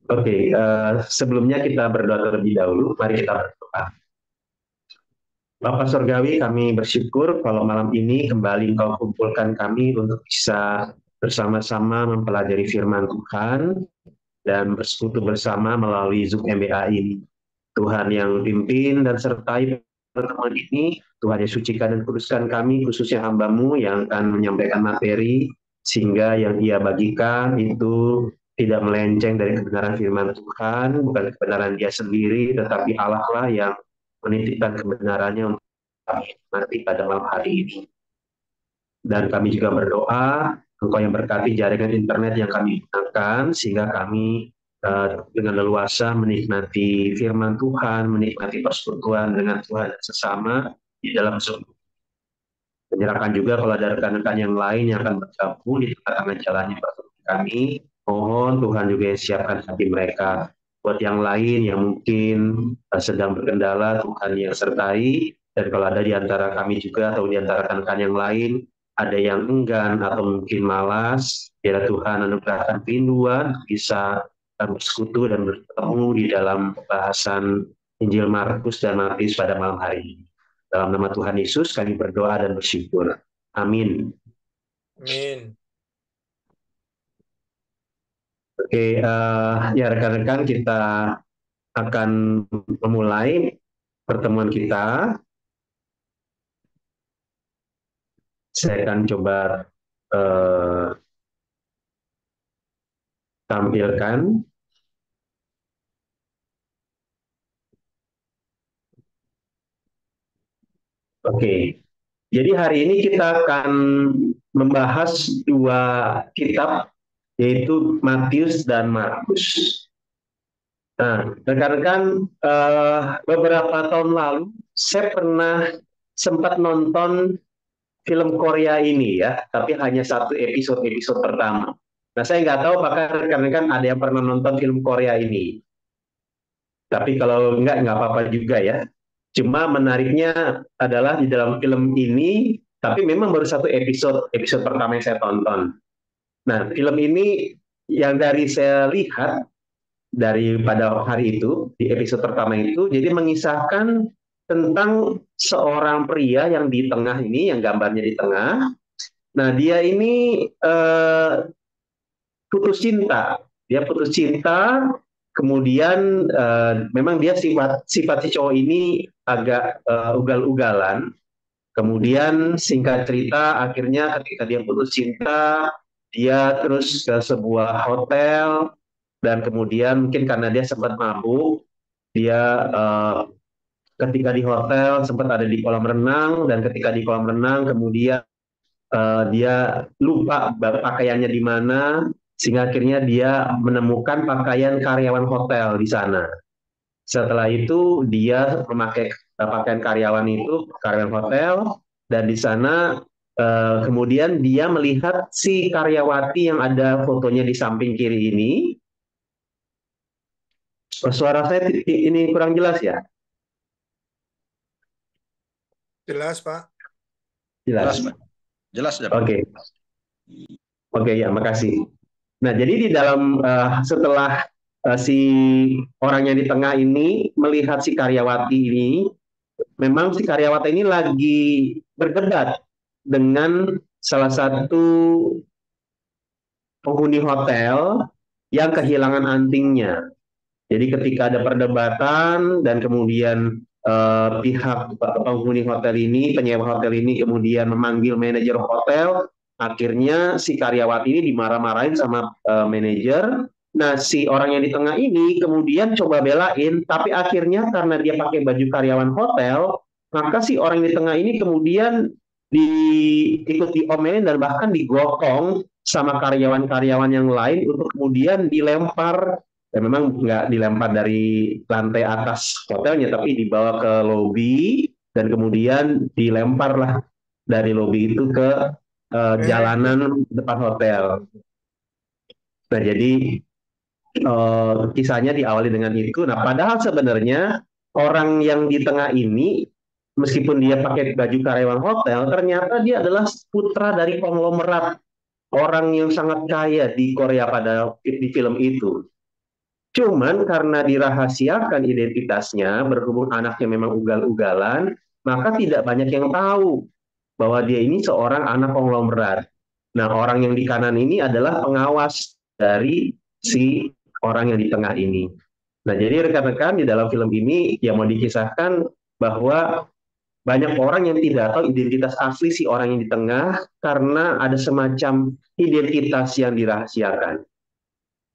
Oke, sebelumnya kita berdoa terlebih dahulu. Mari kita berdoa. Bapak Surgawi, kami bersyukur kalau malam ini kembali Engkau kumpulkan kami untuk bisa bersama-sama mempelajari firman Tuhan dan bersekutu bersama melalui Zoom MBA ini. Tuhan yang pimpin dan sertai pertemuan ini, Tuhan yang sucikan dan kuduskan kami, khususnya hamba-Mu yang akan menyampaikan materi, sehingga yang ia bagikan itu tidak melenceng dari kebenaran firman Tuhan, bukan kebenaran dia sendiri, tetapi Allah lah yang menitipkan kebenarannya untuk kami nanti pada malam hari ini. Dan kami juga berdoa, Engkau yang berkati jaringan internet yang kami gunakan, sehingga kami dengan leluasa menikmati firman Tuhan, menikmati persekutuan dengan Tuhan dan sesama di dalam Zoom. Menyerahkan juga kalau ada rekan-rekan yang lain yang akan bergabung di tengah-tengah jalannya pertemuan kami, mohon Tuhan juga yang siapkan hati mereka. Buat yang lain yang mungkin sedang berkendala, Tuhan yang sertai. Dan kalau ada di antara kami juga atau di antara rekan-rekan yang lain, ada yang enggan atau mungkin malas, biar Tuhan anugerahkan kerinduan bisa bersekutu dan bertemu di dalam pembahasan Injil Markus dan Matius pada malam hari ini. Dalam nama Tuhan Yesus kami berdoa dan bersyukur. Amin. Amin. Oke, ya rekan-rekan kita akan memulai pertemuan kita. Saya akan coba uh, tampilkan. Oke, jadi hari ini kita akan membahas dua kitab, yaitu Matius dan Markus. Nah, rekan-rekan, beberapa tahun lalu saya pernah sempat nonton film Korea ini ya, tapi hanya satu episode pertama. Nah, saya nggak tahu apakah rekan-rekan ada yang pernah nonton film Korea ini. Tapi kalau nggak apa-apa juga ya. Cuma menariknya adalah di dalam film ini, tapi memang baru satu episode pertama yang saya tonton. Nah, film ini yang dari saya lihat dari pada hari itu, di episode pertama itu, jadi mengisahkan tentang seorang pria yang di tengah ini, yang gambarnya di tengah. Nah, dia ini putus cinta. Dia putus cinta, kemudian memang dia sifat si cowok ini agak ugal-ugalan. Kemudian singkat cerita, akhirnya ketika dia putus cinta, dia terus ke sebuah hotel dan kemudian mungkin karena dia sempat mabuk, dia ketika di hotel sempat ada di kolam renang dan ketika di kolam renang kemudian dia lupa pakaiannya di mana sehingga akhirnya dia menemukan pakaian karyawan hotel di sana. Setelah itu dia memakai pakaian karyawan hotel dan di sana kemudian dia melihat si karyawati yang ada fotonya di samping kiri ini. Suara saya ini kurang jelas ya? Jelas, Pak. Jelas. Jelas ya, Pak. Oke. Oke ya, makasih. Nah, jadi di dalam setelah si orang yang di tengah ini melihat si karyawati ini, memang si karyawati ini lagi berdebat dengan salah satu penghuni hotel yang kehilangan antingnya. Jadi ketika ada perdebatan dan kemudian pihak penghuni hotel ini, penyewa hotel ini kemudian memanggil manajer hotel, akhirnya si karyawati ini dimarah-marahin sama manajer. Nah, si orang yang di tengah ini kemudian coba belain, tapi akhirnya karena dia pakai baju karyawan hotel, maka si orang yang di tengah ini kemudian ikut diomelin dan bahkan digotong sama karyawan-karyawan yang lain untuk kemudian dilempar dan memang nggak dilempar dari lantai atas hotelnya tapi dibawa ke lobi dan kemudian dilemparlah dari lobi itu ke jalanan depan hotel. Nah jadi kisahnya diawali dengan itu. Nah padahal sebenarnya orang yang di tengah ini meskipun dia pakai baju karyawan hotel ternyata dia adalah putra dari konglomerat orang yang sangat kaya di Korea pada di film itu. Cuman karena dirahasiakan identitasnya, berhubung anaknya memang ugal-ugalan, maka tidak banyak yang tahu bahwa dia ini seorang anak konglomerat. Nah, orang yang di kanan ini adalah pengawas dari si orang yang di tengah ini. Nah, jadi rekan-rekan di dalam film ini yang mau dikisahkan bahwa banyak orang yang tidak tahu identitas asli si orang yang di tengah karena ada semacam identitas yang dirahasiakan.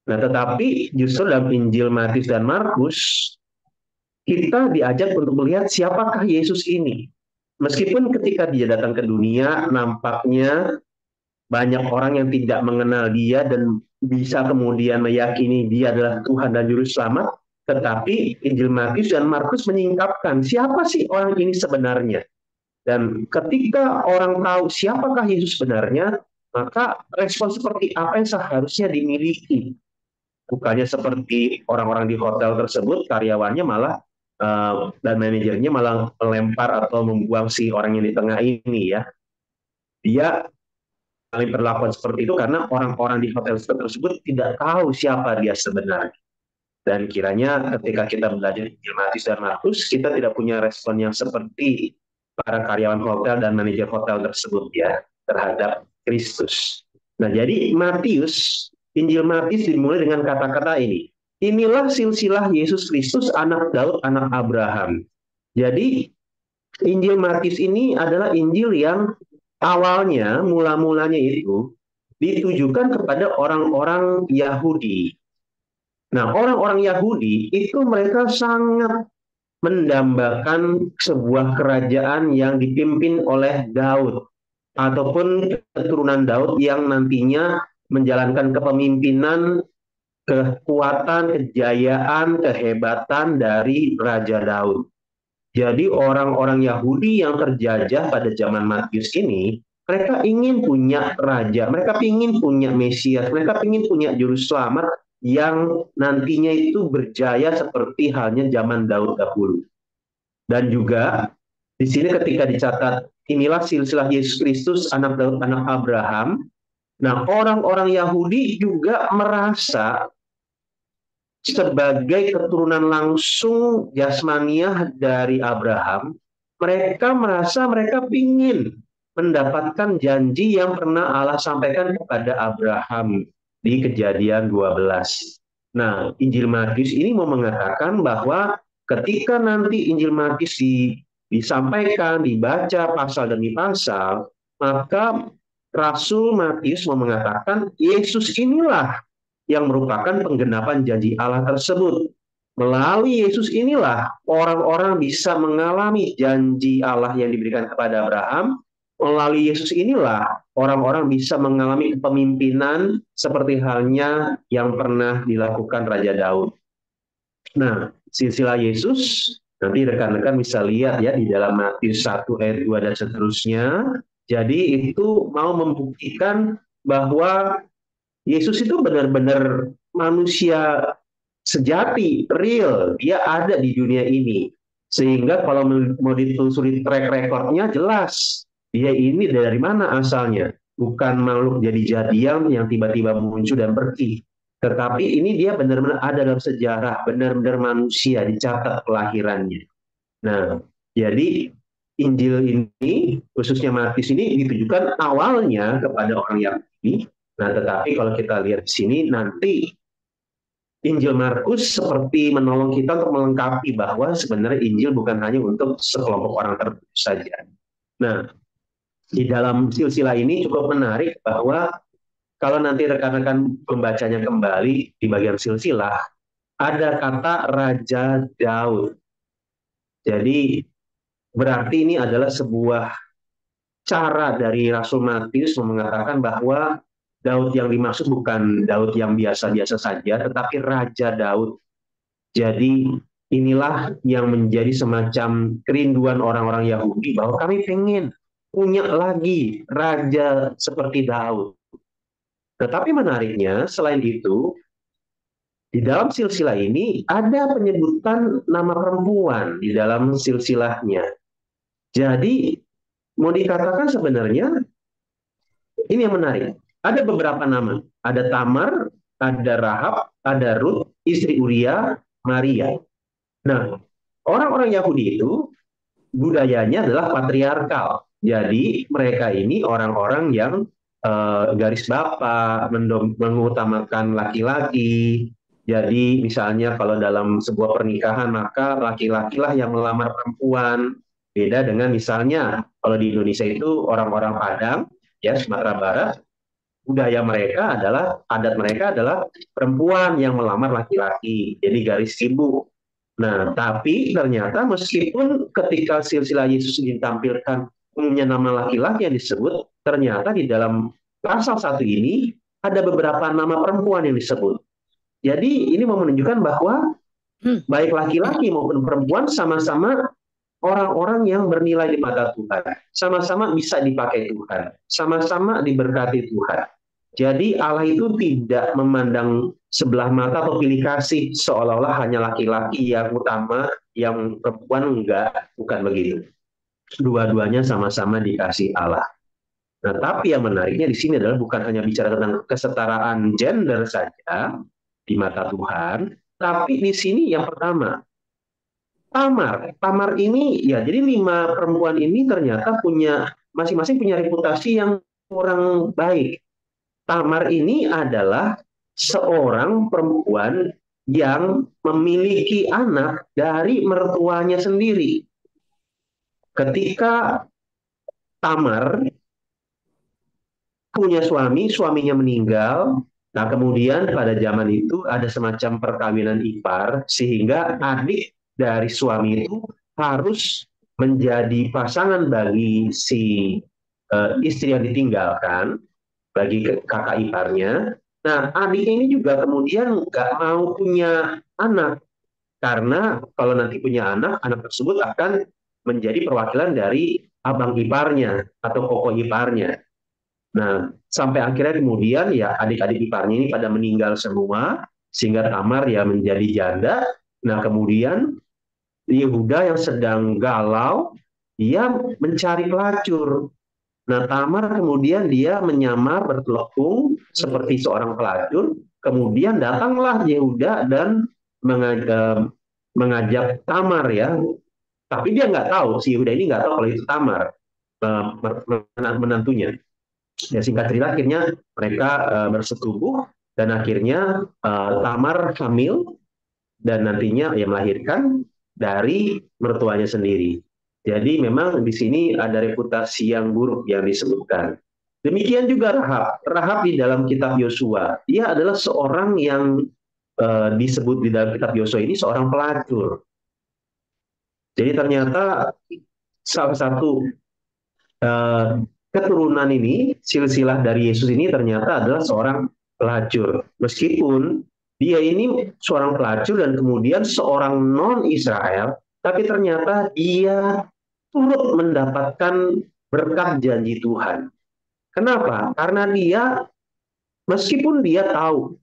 Nah, tetapi justru dalam Injil Matius dan Markus, kita diajak untuk melihat siapakah Yesus ini. Meskipun ketika dia datang ke dunia, nampaknya banyak orang yang tidak mengenal dia dan bisa kemudian meyakini dia adalah Tuhan dan Juru Selamat, tetapi Injil Matius dan Markus menyingkapkan siapa sih orang ini sebenarnya. Dan ketika orang tahu siapakah Yesus sebenarnya, maka respon seperti apa yang seharusnya dimiliki. Bukannya seperti orang-orang di hotel tersebut, karyawannya malah dan manajernya malah melempar atau membuang si orang yang di tengah ini ya. Dia kami perlakuan seperti itu karena orang-orang di hotel tersebut tidak tahu siapa dia sebenarnya. Dan kiranya ketika kita belajar Injil Matius dan Markus, kita tidak punya respon yang seperti para karyawan hotel dan manajer hotel tersebut ya terhadap Kristus. Nah, jadi Injil Matius dimulai dengan kata-kata ini. Inilah silsilah Yesus Kristus, anak Daud, anak Abraham. Jadi Injil Matius ini adalah Injil yang awalnya, mula-mulanya itu ditujukan kepada orang-orang Yahudi. Nah, orang-orang Yahudi itu mereka sangat mendambakan sebuah kerajaan yang dipimpin oleh Daud ataupun keturunan Daud yang nantinya menjalankan kepemimpinan, kekuatan, kejayaan, kehebatan dari Raja Daud. Jadi orang-orang Yahudi yang terjajah pada zaman Matius ini, mereka ingin punya raja, mereka ingin punya Mesias, mereka ingin punya juru selamat yang nantinya itu berjaya seperti halnya zaman Daud dahulu. Dan juga di sini ketika dicatat inilah silsilah Yesus Kristus anak Daud anak Abraham. Nah, orang-orang Yahudi juga merasa sebagai keturunan langsung jasmaniah dari Abraham, mereka merasa mereka ingin mendapatkan janji yang pernah Allah sampaikan kepada Abraham di Kejadian 12. Nah, Injil Matius ini mau mengatakan bahwa ketika nanti Injil Matius disampaikan, dibaca pasal demi pasal, maka Rasul Matius mau mengatakan Yesus inilah yang merupakan penggenapan janji Allah tersebut. Melalui Yesus inilah orang-orang bisa mengalami janji Allah yang diberikan kepada Abraham. Melalui Yesus inilah orang-orang bisa mengalami kepemimpinan seperti halnya yang pernah dilakukan Raja Daud. Nah, silsilah Yesus nanti rekan-rekan bisa lihat ya di dalam Matius 1 ayat 2 dan seterusnya. Jadi itu mau membuktikan bahwa Yesus itu benar-benar manusia sejati, real. Dia ada di dunia ini. Sehingga kalau mau ditelusuri track recordnya jelas. Dia ini dari mana asalnya. Bukan makhluk jadi-jadian yang tiba-tiba muncul dan pergi. Tetapi ini dia benar-benar ada dalam sejarah. Benar-benar manusia, dicatat kelahirannya. Nah, jadi Injil ini, khususnya Matius ini ditujukan awalnya kepada orang Yahudi. Nah, tetapi kalau kita lihat di sini nanti Injil Markus seperti menolong kita untuk melengkapi bahwa sebenarnya Injil bukan hanya untuk sekelompok orang tertentu saja. Nah, di dalam silsilah ini cukup menarik bahwa kalau nanti rekan-rekan membacanya kembali di bagian silsilah, ada kata Raja Daud. Jadi berarti ini adalah sebuah cara dari Rasul Matius mengatakan bahwa Daud yang dimaksud bukan Daud yang biasa-biasa saja, tetapi Raja Daud. Jadi inilah yang menjadi semacam kerinduan orang-orang Yahudi bahwa kami ingin punya lagi raja seperti Daud. Tetapi menariknya, selain itu, di dalam silsilah ini ada penyebutan nama perempuan di dalam silsilahnya. Jadi mau dikatakan sebenarnya ini yang menarik. Ada beberapa nama. Ada Tamar, ada Rahab, ada Ruth, istri Uria, Maria. Nah, orang-orang Yahudi itu budayanya adalah patriarkal. Jadi mereka ini orang-orang yang garis bapak, mengutamakan laki-laki. Jadi misalnya kalau dalam sebuah pernikahan maka laki-lakilah yang melamar perempuan. Beda dengan misalnya kalau di Indonesia itu orang-orang Padang, ya Sumatera Barat, budaya mereka adalah adat mereka adalah perempuan yang melamar laki-laki. Jadi garis ibu. Nah, tapi ternyata meskipun ketika silsilah Yesus ditampilkan punya nama laki-laki yang disebut, ternyata di dalam pasal 1 ini ada beberapa nama perempuan yang disebut. Jadi ini mau menunjukkan bahwa baik laki-laki maupun perempuan sama-sama orang-orang yang bernilai di mata Tuhan. Sama-sama bisa dipakai Tuhan. Sama-sama diberkati Tuhan. Jadi Allah itu tidak memandang sebelah mata atau pilih kasih seolah-olah hanya laki-laki yang utama, yang perempuan enggak, bukan begitu. Dua-duanya sama-sama dikasih Allah. Nah, tapi yang menariknya di sini adalah bukan hanya bicara tentang kesetaraan gender saja di mata Tuhan, tapi di sini yang pertama, Tamar. Tamar ini, ya jadi 5 perempuan ini ternyata punya, masing-masing punya reputasi yang kurang baik. Tamar ini adalah seorang perempuan yang memiliki anak dari mertuanya sendiri. Ketika Tamar punya suami, suaminya meninggal, nah kemudian pada zaman itu ada semacam perkawinan ipar, sehingga adik dari suami itu harus menjadi pasangan bagi si istri yang ditinggalkan, bagi kakak iparnya. Nah, adik ini juga kemudian nggak mau punya anak, karena kalau nanti punya anak, anak tersebut akan menjadi perwakilan dari abang iparnya atau koko iparnya. Nah, sampai akhirnya kemudian ya adik-adik iparnya ini pada meninggal semua, sehingga Tamar ya menjadi janda. Nah, kemudian Yehuda yang sedang galau, dia mencari pelacur. Nah, Tamar kemudian dia menyamar bertelepung seperti seorang pelacur. Kemudian datanglah Yehuda dan mengajak Tamar ya. Tapi dia nggak tahu, si Yehuda ini nggak tahu kalau itu Tamar, menantunya. Ya, singkat cerita akhirnya mereka bersetubuh dan akhirnya Tamar hamil dan nantinya ya melahirkan dari mertuanya sendiri. Jadi memang di sini ada reputasi yang buruk yang disebutkan. Demikian juga Rahab. Rahab di dalam kitab Yosua, dia adalah seorang yang disebut di dalam kitab Yosua ini seorang pelacur. Jadi ternyata salah satu keturunan ini, silsilah dari Yesus ini ternyata adalah seorang pelacur. Meskipun dia ini seorang pelacur dan kemudian seorang non-Israel, tapi ternyata dia turut mendapatkan berkat janji Tuhan. Kenapa? Karena dia, meskipun dia tahu,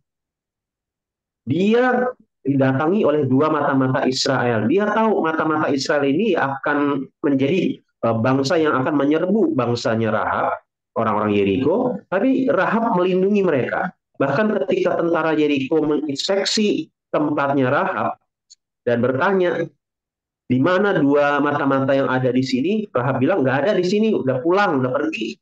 dia didatangi oleh 2 mata-mata Israel. Dia tahu mata-mata Israel ini akan menjadi bangsa yang akan menyerbu bangsanya Rahab, orang-orang Yeriko, tapi Rahab melindungi mereka. Bahkan ketika tentara Yeriko menginspeksi tempatnya Rahab dan bertanya, di mana 2 mata-mata yang ada di sini? Rahab bilang, nggak ada di sini, udah pulang, udah pergi.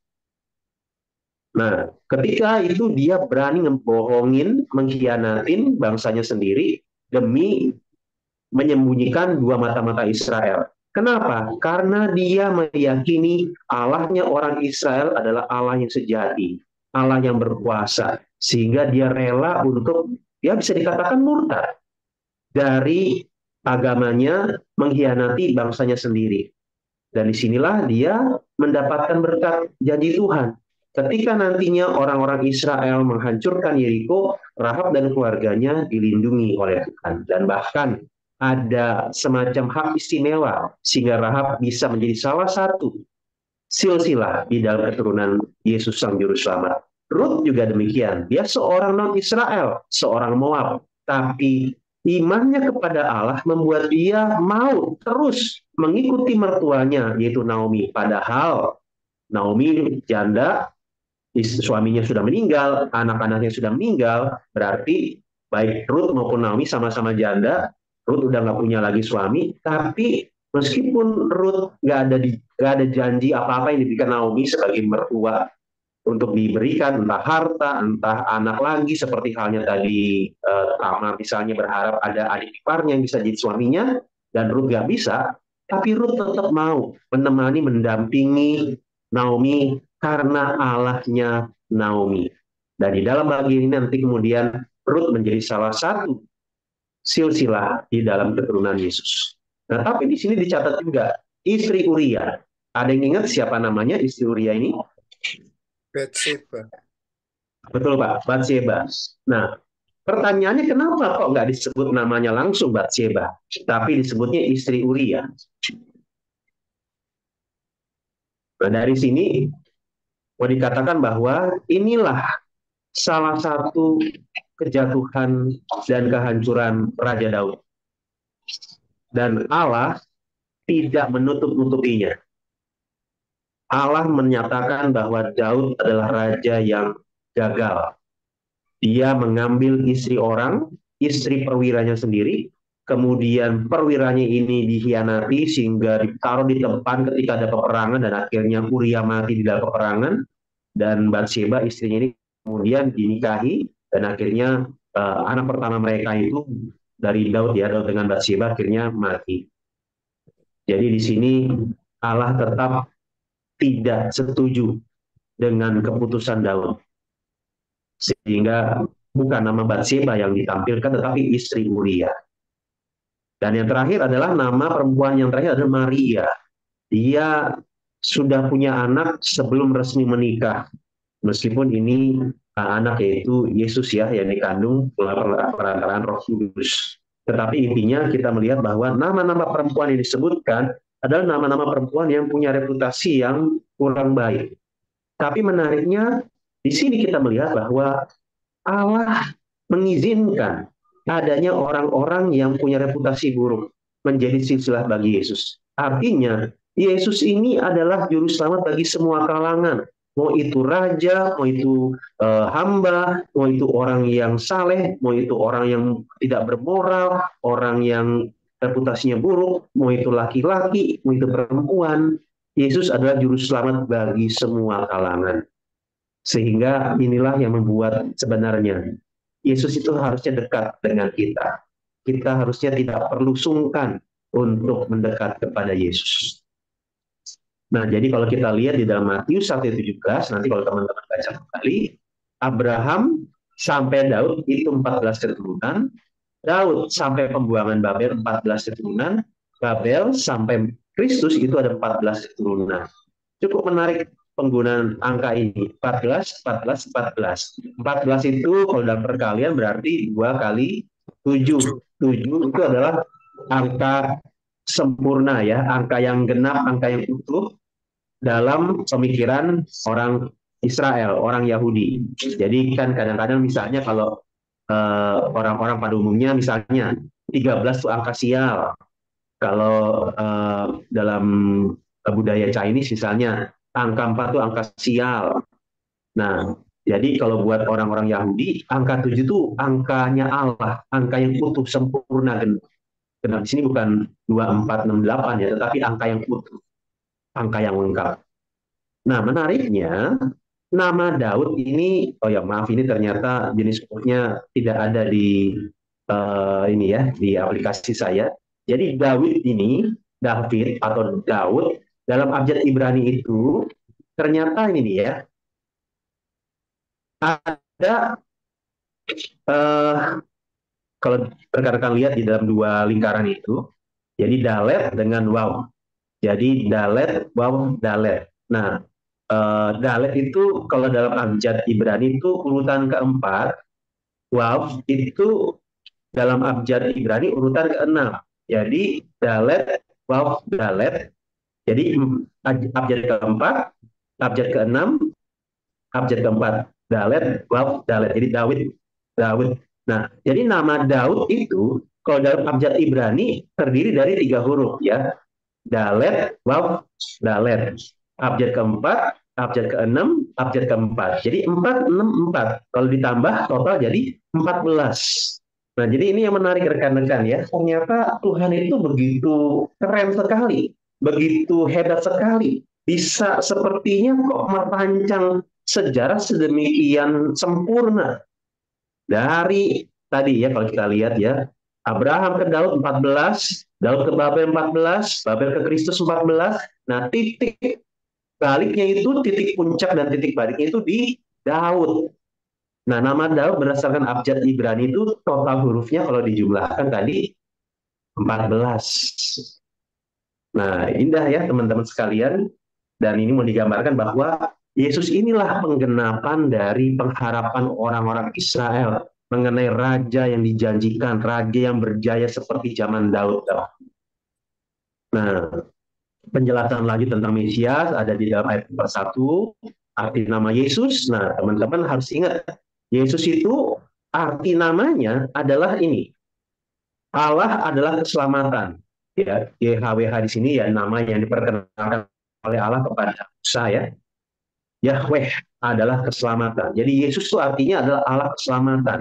Nah, ketika itu dia berani ngebohongin, mengkhianatin bangsanya sendiri demi menyembunyikan 2 mata-mata Israel. Kenapa? Karena dia meyakini Allahnya orang Israel adalah Allah yang sejati, Allah yang berkuasa, sehingga dia rela untuk, ya bisa dikatakan murtad dari agamanya, mengkhianati bangsanya sendiri. Dan disinilah dia mendapatkan berkat janji Tuhan. Ketika nantinya orang-orang Israel menghancurkan Yeriko, Rahab dan keluarganya dilindungi oleh Tuhan. Dan bahkan ada semacam hak istimewa sehingga Rahab bisa menjadi salah satu silsilah di dalam keturunan Yesus Sang Juru Selamat. Ruth juga demikian. Dia seorang non-Israel, seorang Moab. Tapi imannya kepada Allah membuat dia mau terus mengikuti mertuanya, yaitu Naomi. Padahal Naomi janda, suaminya sudah meninggal, anak-anaknya sudah meninggal, berarti baik Ruth maupun Naomi sama-sama janda. Ruth udah nggak punya lagi suami, tapi meskipun Ruth nggak ada janji apa-apa yang diberikan Naomi sebagai mertua untuk diberikan, entah harta, entah anak lagi, seperti halnya tadi Tamar misalnya berharap ada adik iparnya yang bisa jadi suaminya, dan Ruth nggak bisa, tapi Ruth tetap mau menemani, mendampingi Naomi karena Allahnya Naomi. Dan di dalam bagian ini nanti kemudian Ruth menjadi salah satu silsilah di dalam keturunan Yesus. Nah, tapi di sini dicatat juga istri Uria. Ada yang ingat siapa namanya istri Uria ini? Bathsheba. Betul Pak, Bathsheba. Nah, pertanyaannya kenapa kok nggak disebut namanya langsung Bathsheba, tapi disebutnya istri Uria? Nah, dari sini mau dikatakan bahwa inilah salah satu kejatuhan dan kehancuran Raja Daud. Dan Allah tidak menutup-nutupinya. Allah menyatakan bahwa Daud adalah raja yang gagal. Dia mengambil istri orang, istri perwiranya sendiri, kemudian perwiranya ini dikhianati sehingga ditaruh di tempat ketika ada peperangan, dan akhirnya Uria mati di dalam peperangan, dan Bathsheba istrinya ini kemudian dinikahi, dan akhirnya anak pertama mereka itu dari Daud dengan Bathsheba akhirnya mati. Jadi di sini Allah tetap tidak setuju dengan keputusan Daud, sehingga bukan nama Bathsheba yang ditampilkan tetapi istri Uria. Dan yang terakhir adalah nama perempuan yang terakhir adalah Maria. Dia sudah punya anak sebelum resmi menikah, meskipun ini anak yaitu Yesus ya, yang dikandung melalui perantaraan Roh Kudus. Tetapi intinya kita melihat bahwa nama-nama perempuan yang disebutkan adalah nama-nama perempuan yang punya reputasi yang kurang baik. Tapi menariknya di sini kita melihat bahwa Allah mengizinkan adanya orang-orang yang punya reputasi buruk menjadi silsilah bagi Yesus. Artinya, Yesus ini adalah juru selamat bagi semua kalangan. Mau itu raja, mau itu hamba, mau itu orang yang saleh, mau itu orang yang tidak bermoral, orang yang reputasinya buruk, mau itu laki-laki, mau itu perempuan. Yesus adalah juru selamat bagi semua kalangan. Sehingga inilah yang membuat sebenarnya Yesus itu harusnya dekat dengan kita. Kita harusnya tidak perlu sungkan untuk mendekat kepada Yesus. Nah, jadi kalau kita lihat di dalam Matius 1:17, nanti kalau teman-teman baca kembali, Abraham sampai Daud itu 14 keturunan, Daud sampai pembuangan Babel 14 keturunan, Babel sampai Kristus itu ada 14 keturunan. Cukup menarik penggunaan angka ini, 14, 14, 14. 14 itu kalau dalam perkalian berarti 2 kali 7. 7 itu adalah angka sempurna ya, angka yang genap, angka yang utuh dalam pemikiran orang Israel, orang Yahudi. Jadi kan kadang-kadang misalnya kalau orang-orang pada umumnya misalnya 13 itu angka sial. Kalau dalam budaya Chinese misalnya angka 4 itu angka sial. Nah, jadi kalau buat orang-orang Yahudi, angka 7 itu angkanya Allah, angka yang utuh, sempurna. Genap di sini bukan 2468 ya, tetapi angka yang utuh, angka yang lengkap. Nah, menariknya nama Daud ini, oh ya maaf, ini ternyata jenis hurufnya tidak ada di ini ya, di aplikasi saya. Jadi David atau Daud dalam abjad Ibrani itu ternyata ini ya, ada kalau rekan-rekan lihat di dalam dua lingkaran itu, jadi Dalet dengan Waw. Jadi Dalet, Waw, Dalet. Nah, Dalet itu kalau dalam abjad Ibrani itu urutan keempat, Waw itu dalam abjad Ibrani urutan keenam. Jadi Dalet, Waw, Dalet. Jadi abjad keempat, abjad keenam, abjad keempat, Dalet, Waw, Dalet. Jadi Daud. Nah, jadi nama Daud itu kalau dalam abjad Ibrani terdiri dari 3 huruf ya. Dalet, Waw, Dalet. Abjad keempat, abjad ke-6, abjad ke-4. Jadi 4, 6, 4. Kalau ditambah total jadi 14. Nah, jadi ini yang menarik rekan-rekan ya. Ternyata Tuhan itu begitu keren sekali, begitu hebat sekali. Bisa sepertinya kok merancang sejarah sedemikian sempurna. Dari tadi ya kalau kita lihat ya, Abraham ke Daud 14, Daud ke Babel 14, Babel ke Kristus 14. Nah, titik baliknya itu, titik puncak dan titik baliknya itu di Daud. Nah, nama Daud berdasarkan abjad Ibrani itu total hurufnya kalau dijumlahkan tadi 14. Nah, indah ya teman-teman sekalian. Dan ini mau digambarkan bahwa Yesus inilah penggenapan dari pengharapan orang-orang Israel mengenai raja yang dijanjikan, raja yang berjaya seperti zaman Daud. Nah, penjelasan lagi tentang Mesias ada di dalam ayat 1, arti nama Yesus. Nah, teman-teman harus ingat, Yesus itu arti namanya adalah ini. Allah adalah keselamatan. Ya, YHWH di sini ya nama yang diperkenalkan oleh Allah kepada Musa ya. Yahweh adalah keselamatan. Jadi Yesus itu artinya adalah Allah keselamatan.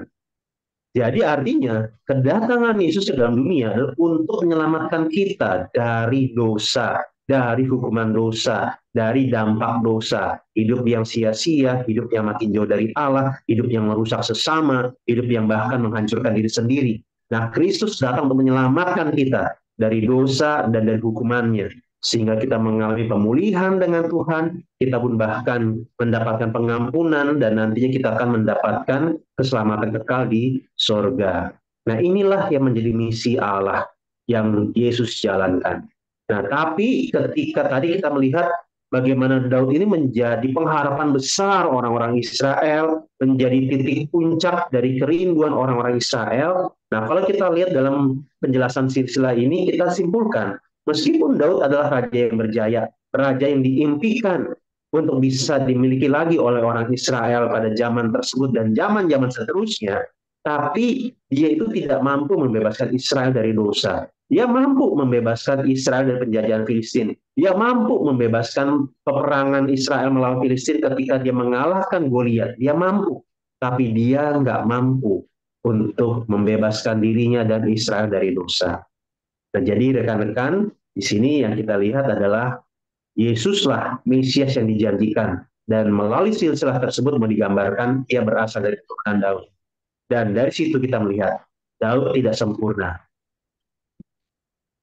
Jadi artinya kedatangan Yesus ke dalam dunia adalah untuk menyelamatkan kita dari dosa, dari hukuman dosa, dari dampak dosa, hidup yang sia-sia, hidup yang makin jauh dari Allah, hidup yang merusak sesama, hidup yang bahkan menghancurkan diri sendiri. Nah, Kristus datang untuk menyelamatkan kita dari dosa dan dari hukumannya, sehingga kita mengalami pemulihan dengan Tuhan, kita pun bahkan mendapatkan pengampunan, dan nantinya kita akan mendapatkan keselamatan kekal di sorga. Nah, inilah yang menjadi misi Allah yang Yesus jalankan. Nah, tapi ketika tadi kita melihat bagaimana Daud ini menjadi pengharapan besar orang-orang Israel, menjadi titik puncak dari kerinduan orang-orang Israel. Nah, kalau kita lihat dalam penjelasan silsilah ini, kita simpulkan, meskipun Daud adalah raja yang berjaya, raja yang diimpikan untuk bisa dimiliki lagi oleh orang Israel pada zaman tersebut dan zaman-zaman seterusnya, tapi dia itu tidak mampu membebaskan Israel dari dosa. Dia mampu membebaskan Israel dari penjajahan Filistin. Dia mampu membebaskan peperangan Israel melawan Filistin ketika dia mengalahkan Goliat. Dia mampu, tapi dia nggak mampu untuk membebaskan dirinya dan Israel dari dosa. Nah, jadi rekan-rekan, di sini yang kita lihat adalah Yesuslah Mesias yang dijanjikan, dan melalui silsilah tersebut mau digambarkan ia berasal dari keturunan Daud. Dan dari situ kita melihat Daud tidak sempurna.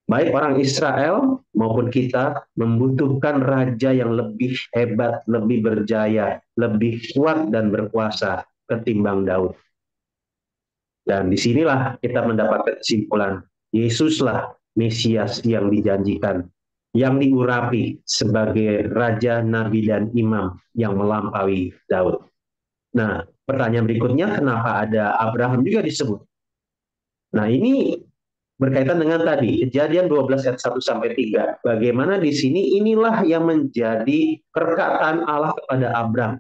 Baik orang Israel maupun kita membutuhkan raja yang lebih hebat, lebih berjaya, lebih kuat dan berkuasa ketimbang Daud. Dan disinilah kita mendapatkan kesimpulan, Yesuslah Mesias yang dijanjikan, yang diurapi sebagai raja, nabi, dan imam yang melampaui Daud. Nah, pertanyaan berikutnya, kenapa ada Abraham juga disebut? Nah, ini berkaitan dengan tadi, Kejadian 12 ayat 1 sampai 3. Bagaimana di sini inilah yang menjadi perkataan Allah kepada Abraham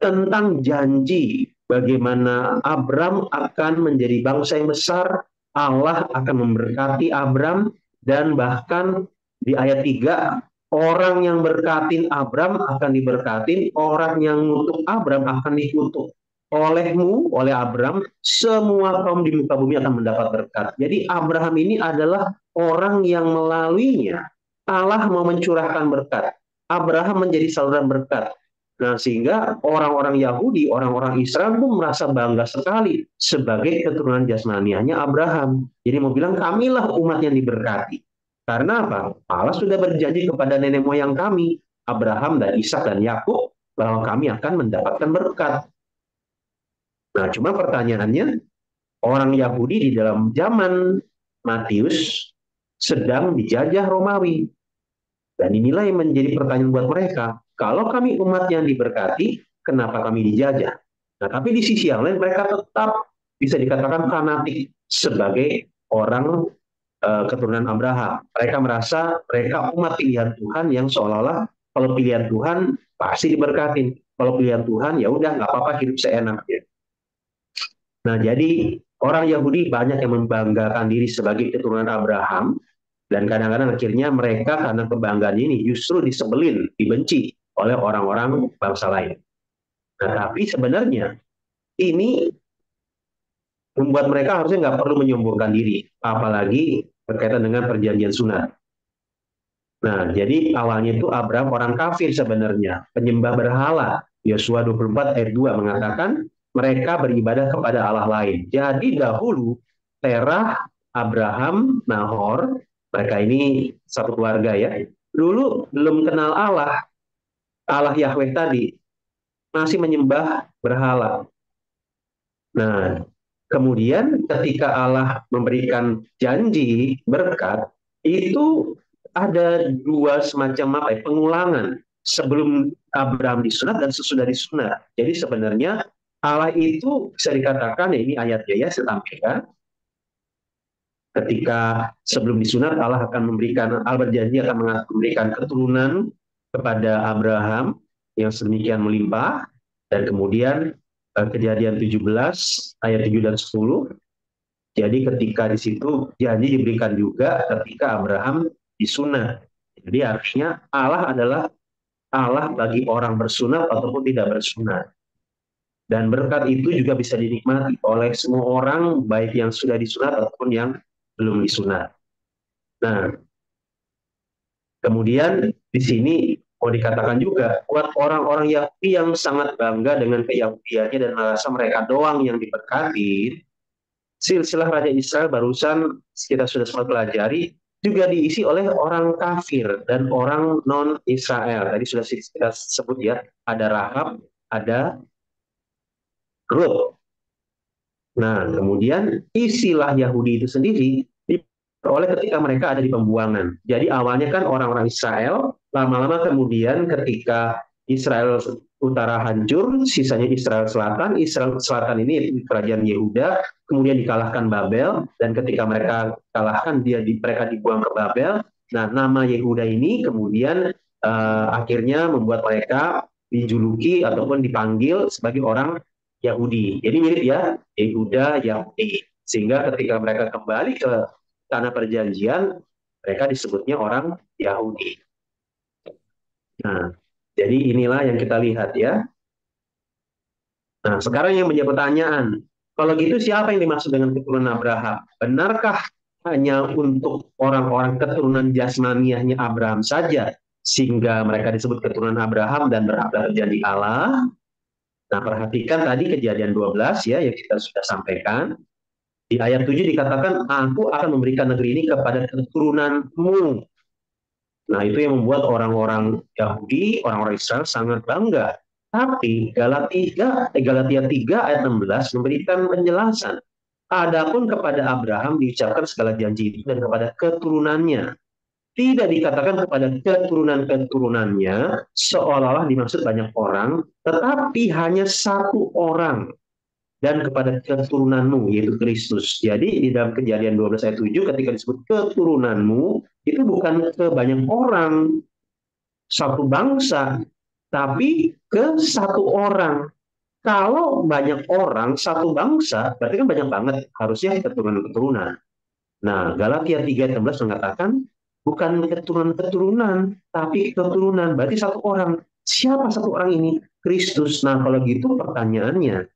tentang janji bagaimana Abraham akan menjadi bangsa yang besar, Allah akan memberkati Abraham, dan bahkan di ayat 3, orang yang berkatin Abraham akan diberkatin, orang yang mengutuk Abraham akan dikutuk. Olehmu, oleh Abraham, semua kaum di muka bumi akan mendapat berkat. Jadi Abraham ini adalah orang yang melaluinya Allah mau mencurahkan berkat. Abraham menjadi saluran berkat. Nah, sehingga orang-orang Yahudi, orang-orang Israel pun merasa bangga sekali sebagai keturunan jasmanianya Abraham. Jadi mau bilang, kamilah umat yang diberkati. Karena apa? Allah sudah berjanji kepada nenek moyang kami, Abraham dan Ishak dan Yakub, bahwa kami akan mendapatkan berkat. Nah, cuma pertanyaannya, orang Yahudi di dalam zaman Matius sedang dijajah Romawi. Dan inilah yang menjadi pertanyaan buat mereka. Kalau kami umat yang diberkati, kenapa kami dijajah? Nah, tapi di sisi yang lain mereka tetap bisa dikatakan fanatik sebagai orang keturunan Abraham. Mereka merasa mereka umat pilihan Tuhan yang seolah-olah kalau pilihan Tuhan pasti diberkatin. Kalau pilihan Tuhan ya udah nggak apa-apa hidup seenaknya. Nah, jadi orang Yahudi banyak yang membanggakan diri sebagai keturunan Abraham, dan kadang-kadang akhirnya mereka karena kebanggaan ini justru disebelin, dibenci oleh orang-orang bangsa lain. Nah, tapi sebenarnya ini membuat mereka harusnya nggak perlu menyombongkan diri, apalagi berkaitan dengan perjanjian sunat. Nah, jadi awalnya itu Abraham orang kafir sebenarnya, penyembah berhala. Yosua 24 ayat 2 mengatakan mereka beribadah kepada Allah lain. Jadi dahulu Terah, Abraham, Nahor, mereka ini satu keluarga ya. Dulu belum kenal Allah, Allah Yahweh tadi, masih menyembah berhala. Nah, kemudian ketika Allah memberikan janji berkat, itu ada dua semacam apa ya, pengulangan sebelum Abraham disunat dan sesudah disunat. Jadi sebenarnya Allah itu bisa dikatakan, ya ini ayatnya ya saya tampilkan, ketika sebelum disunat Allah akan memberikan, Allah berjanji akan memberikan keturunan kepada Abraham yang sedemikian melimpah, dan kemudian Kejadian 17 ayat 7 dan 10. Jadi ketika di situ janji diberikan juga ketika Abraham disunat. Jadi artinya Allah adalah Allah bagi orang bersunat ataupun tidak bersunat. Dan berkat itu juga bisa dinikmati oleh semua orang, baik yang sudah disunat ataupun yang belum disunat. Nah, kemudian di sini mau dikatakan juga buat orang-orang Yahudi yang sangat bangga dengan keyahudiannya dan merasa mereka doang yang diberkati, silsilah Raja Israel barusan kita sudah sempat pelajari juga diisi oleh orang kafir dan orang non-Israel. Tadi sudah kita sebut ya, ada Rahab, ada Ruth. Nah, kemudian istilah Yahudi itu sendiri diperoleh ketika mereka ada di pembuangan. Jadi awalnya kan orang-orang Israel, lama-lama kemudian ketika Israel utara hancur, sisanya Israel Selatan. Israel Selatan ini kerajaan Yehuda, kemudian dikalahkan Babel, dan ketika mereka kalahkan, mereka dibuang ke Babel. Nah, nama Yehuda ini kemudian akhirnya membuat mereka dijuluki ataupun dipanggil sebagai orang Yahudi. Jadi mirip ya, Yehuda, Yahudi. Sehingga ketika mereka kembali ke tanah perjanjian, mereka disebutnya orang Yahudi. Nah, jadi inilah yang kita lihat ya. Nah, sekarang yang menjadi pertanyaan, kalau gitu siapa yang dimaksud dengan keturunan Abraham? Benarkah hanya untuk orang-orang keturunan jasmaniahnya Abraham saja, sehingga mereka disebut keturunan Abraham dan berhak terjadi Allah? Nah, perhatikan tadi Kejadian 12 ya yang kita sudah sampaikan. Di ayat 7 dikatakan, aku akan memberikan negeri ini kepada keturunanmu. Nah, itu yang membuat orang-orang Yahudi, orang-orang Israel sangat bangga. Tapi Galatia 3 ayat 16 memberikan penjelasan. Adapun kepada Abraham diucapkan segala janji itu dan kepada keturunannya. Tidak dikatakan kepada keturunan-keturunannya seolah-olah dimaksud banyak orang, tetapi hanya satu orang, dan kepada keturunanmu, yaitu Kristus. Jadi di dalam Kejadian 12 ayat 7 ketika disebut keturunanmu, itu bukan ke banyak orang, satu bangsa, tapi ke satu orang. Kalau banyak orang, satu bangsa, berarti kan banyak banget, harusnya keturunan-keturunan. Nah, Galatia 3 ayat 16 mengatakan, bukan keturunan-keturunan, tapi keturunan, berarti satu orang. Siapa satu orang ini? Kristus. Nah, kalau gitu pertanyaannya,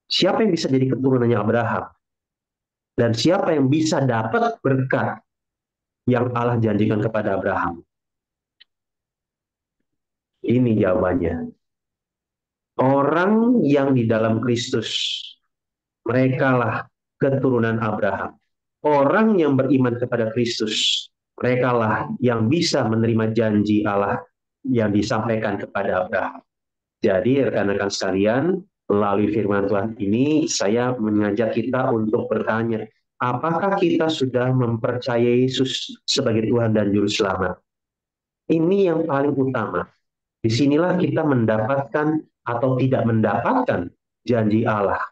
siapa yang bisa jadi keturunannya Abraham? Dan siapa yang bisa dapat berkat yang Allah janjikan kepada Abraham? Ini jawabannya. Orang yang di dalam Kristus, merekalah keturunan Abraham. Orang yang beriman kepada Kristus, merekalah yang bisa menerima janji Allah yang disampaikan kepada Abraham. Jadi rekan-rekan sekalian, melalui firman Tuhan ini, saya mengajak kita untuk bertanya, apakah kita sudah mempercayai Yesus sebagai Tuhan dan Juru Selamat? Ini yang paling utama. Disinilah kita mendapatkan atau tidak mendapatkan janji Allah.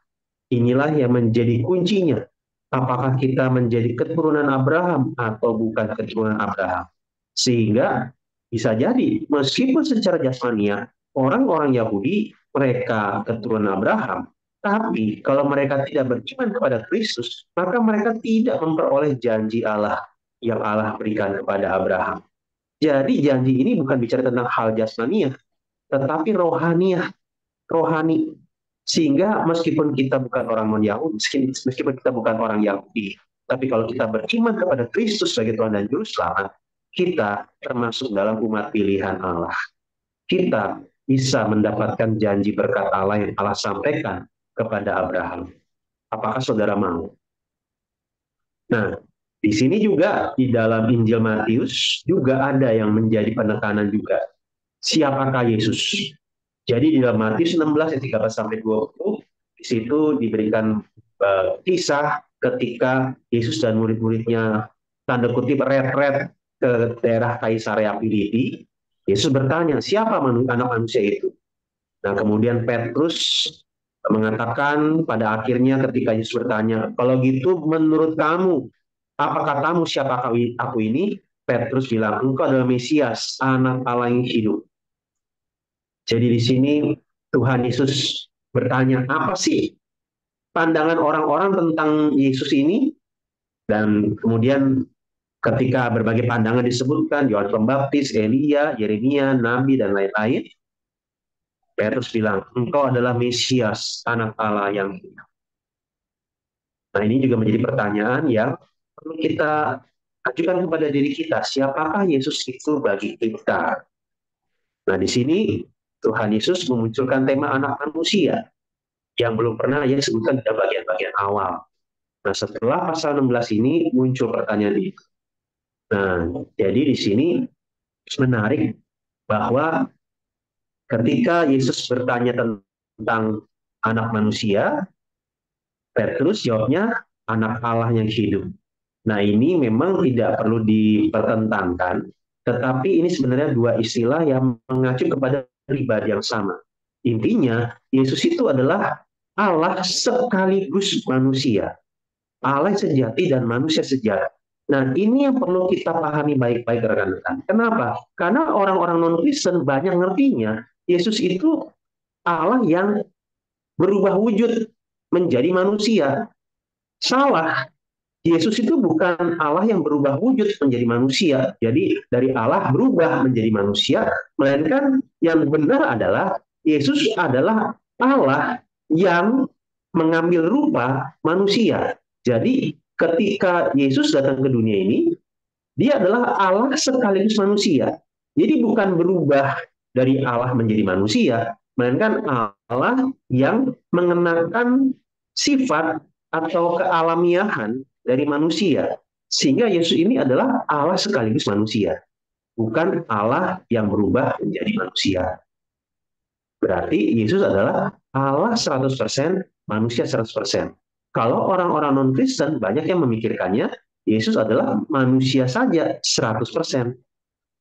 Inilah yang menjadi kuncinya. Apakah kita menjadi keturunan Abraham atau bukan keturunan Abraham? Sehingga bisa jadi, meskipun secara jasmania, orang-orang Yahudi, mereka keturunan Abraham, tapi kalau mereka tidak beriman kepada Kristus, maka mereka tidak memperoleh janji Allah yang Allah berikan kepada Abraham. Jadi janji ini bukan bicara tentang hal jasmaniah, tetapi rohaniah, rohani. Sehingga meskipun kita bukan orang non-Yahudi, meskipun kita bukan orang Yahudi, tapi kalau kita beriman kepada Kristus sebagai Tuhan dan Juru Selamat, kita termasuk dalam umat pilihan Allah. Kita bisa mendapatkan janji berkat Allah yang Allah sampaikan kepada Abraham. Apakah saudara mau? Nah, di sini juga di dalam Injil Matius juga ada yang menjadi penekanan juga. Siapakah Yesus? Jadi di dalam Matius 16 ayat 13 sampai 20 di situ diberikan kisah ketika Yesus dan murid-muridnya tanda kutip retret ke daerah Kaisarea Filipi. Yesus bertanya, siapa anak manusia itu? Nah, kemudian Petrus mengatakan pada akhirnya ketika Yesus bertanya, kalau gitu menurut kamu, apa katamu siapa aku ini? Petrus bilang, engkau adalah Mesias, anak Allah yang hidup. Jadi di sini Tuhan Yesus bertanya, apa sih pandangan orang-orang tentang Yesus ini? Dan kemudian ketika berbagai pandangan disebutkan, Yohanes Pembaptis, Elia, Yeremia, Nabi, dan lain-lain, Petrus bilang, engkau adalah Mesias, anak Allah yang hidup. Nah, ini juga menjadi pertanyaan yang perlu kita ajukan kepada diri kita. Siapakah Yesus itu bagi kita? Nah, di sini Tuhan Yesus memunculkan tema anak manusia yang belum pernah ia sebutkan pada bagian-bagian awal. Nah, setelah pasal 16 ini muncul pertanyaan itu. Nah, jadi di sini menarik bahwa ketika Yesus bertanya tentang anak manusia, Petrus jawabnya anak Allah yang hidup. Nah, ini memang tidak perlu dipertentangkan, tetapi ini sebenarnya dua istilah yang mengacu kepada pribadi yang sama. Intinya, Yesus itu adalah Allah sekaligus manusia. Allah sejati dan manusia sejati. Nah, ini yang perlu kita pahami baik-baik rekan-rekan. Kenapa? Karena orang-orang non-Kristen banyak ngertinya Yesus itu Allah yang berubah wujud menjadi manusia. Salah. Yesus itu bukan Allah yang berubah wujud menjadi manusia. Jadi dari Allah berubah menjadi manusia, melainkan yang benar adalah Yesus adalah Allah yang mengambil rupa manusia. Jadi ketika Yesus datang ke dunia ini, dia adalah Allah sekaligus manusia. Jadi bukan berubah dari Allah menjadi manusia, melainkan Allah yang mengenakan sifat atau kealamiahan dari manusia. Sehingga Yesus ini adalah Allah sekaligus manusia, bukan Allah yang berubah menjadi manusia. Berarti Yesus adalah Allah 100%, manusia 100%. Kalau orang-orang non-Kristen banyak yang memikirkannya Yesus adalah manusia saja 100%.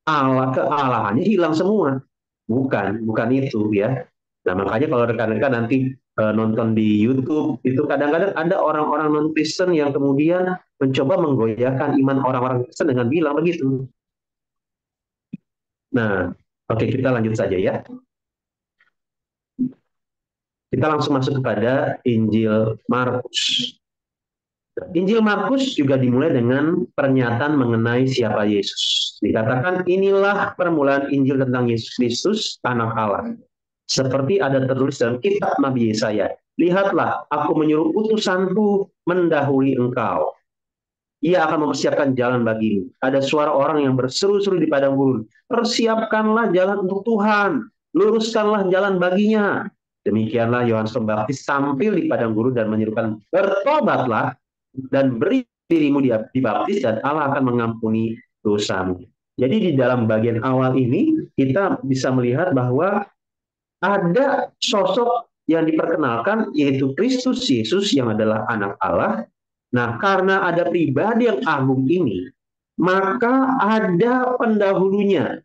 Allah kealahannya hilang semua. Bukan itu ya. Nah, makanya kalau rekan-rekan nanti nonton di YouTube itu kadang-kadang ada orang-orang non-Kristen yang kemudian mencoba menggoyahkan iman orang-orang Kristen dengan bilang begitu. Nah, oke, kita lanjut saja ya. Kita langsung masuk kepada Injil Markus. Injil Markus juga dimulai dengan pernyataan mengenai siapa Yesus. Dikatakan inilah permulaan Injil tentang Yesus Kristus, anak Allah. Seperti ada tertulis dalam kitab Nabi Yesaya. Lihatlah, aku menyuruh utusanku mendahului engkau. Ia akan mempersiapkan jalan bagimu. Ada suara orang yang berseru-seru di padang gurun. Persiapkanlah jalan untuk Tuhan. Luruskanlah jalan baginya. Demikianlah Yohanes Pembaptis tampil di padang gurun dan menyerukan, bertobatlah dan beri dirimu dibaptis dan Allah akan mengampuni dosamu. Jadi di dalam bagian awal ini kita bisa melihat bahwa ada sosok yang diperkenalkan yaitu Kristus Yesus yang adalah anak Allah. Nah, karena ada pribadi yang agung ini, maka ada pendahulunya,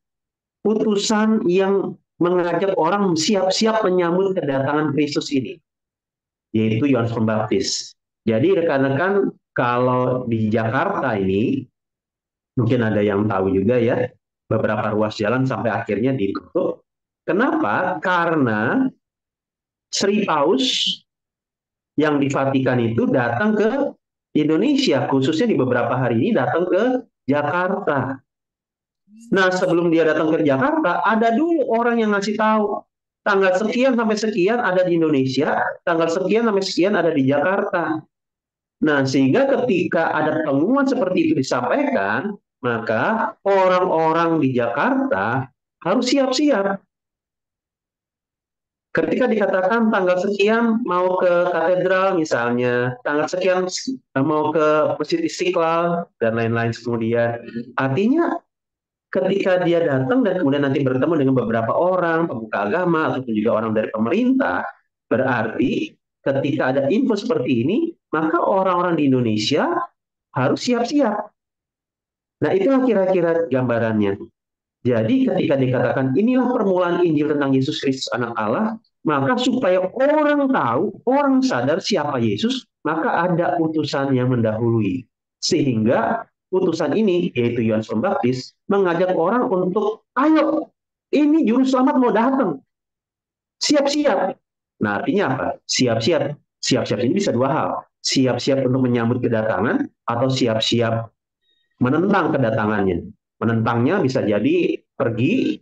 utusan yang mengajak orang siap-siap menyambut kedatangan Kristus ini, yaitu Yohanes Pembaptis. Jadi rekan-rekan kalau di Jakarta ini, mungkin ada yang tahu juga ya, beberapa ruas jalan sampai akhirnya ditutup. Kenapa? Karena Sri Paus yang di Vatikan itu datang ke Indonesia, khususnya di beberapa hari ini datang ke Jakarta. Nah, sebelum dia datang ke Jakarta, ada dulu orang yang ngasih tahu tanggal sekian sampai sekian ada di Indonesia, tanggal sekian sampai sekian ada di Jakarta. Nah, sehingga ketika ada pengumuman seperti itu disampaikan, maka orang-orang di Jakarta harus siap-siap. Ketika dikatakan tanggal sekian mau ke katedral misalnya, tanggal sekian mau ke Masjid Istiqlal dan lain-lain kemudian, artinya ketika dia datang dan kemudian nanti bertemu dengan beberapa orang pemuka agama ataupun juga orang dari pemerintah, berarti ketika ada info seperti ini, maka orang-orang di Indonesia harus siap-siap. Nah, itulah kira-kira gambarannya. Jadi ketika dikatakan inilah permulaan Injil tentang Yesus Kristus anak Allah, maka supaya orang tahu, orang sadar siapa Yesus, maka ada utusan yang mendahului. Sehingga utusan ini, yaitu Yohanes Pembaptis, mengajak orang untuk, ayo, ini juru selamat mau datang, siap-siap. Nah, artinya apa? Siap-siap. Siap-siap ini bisa dua hal. Siap-siap untuk menyambut kedatangan atau siap-siap menentang kedatangannya. Menentangnya bisa jadi pergi,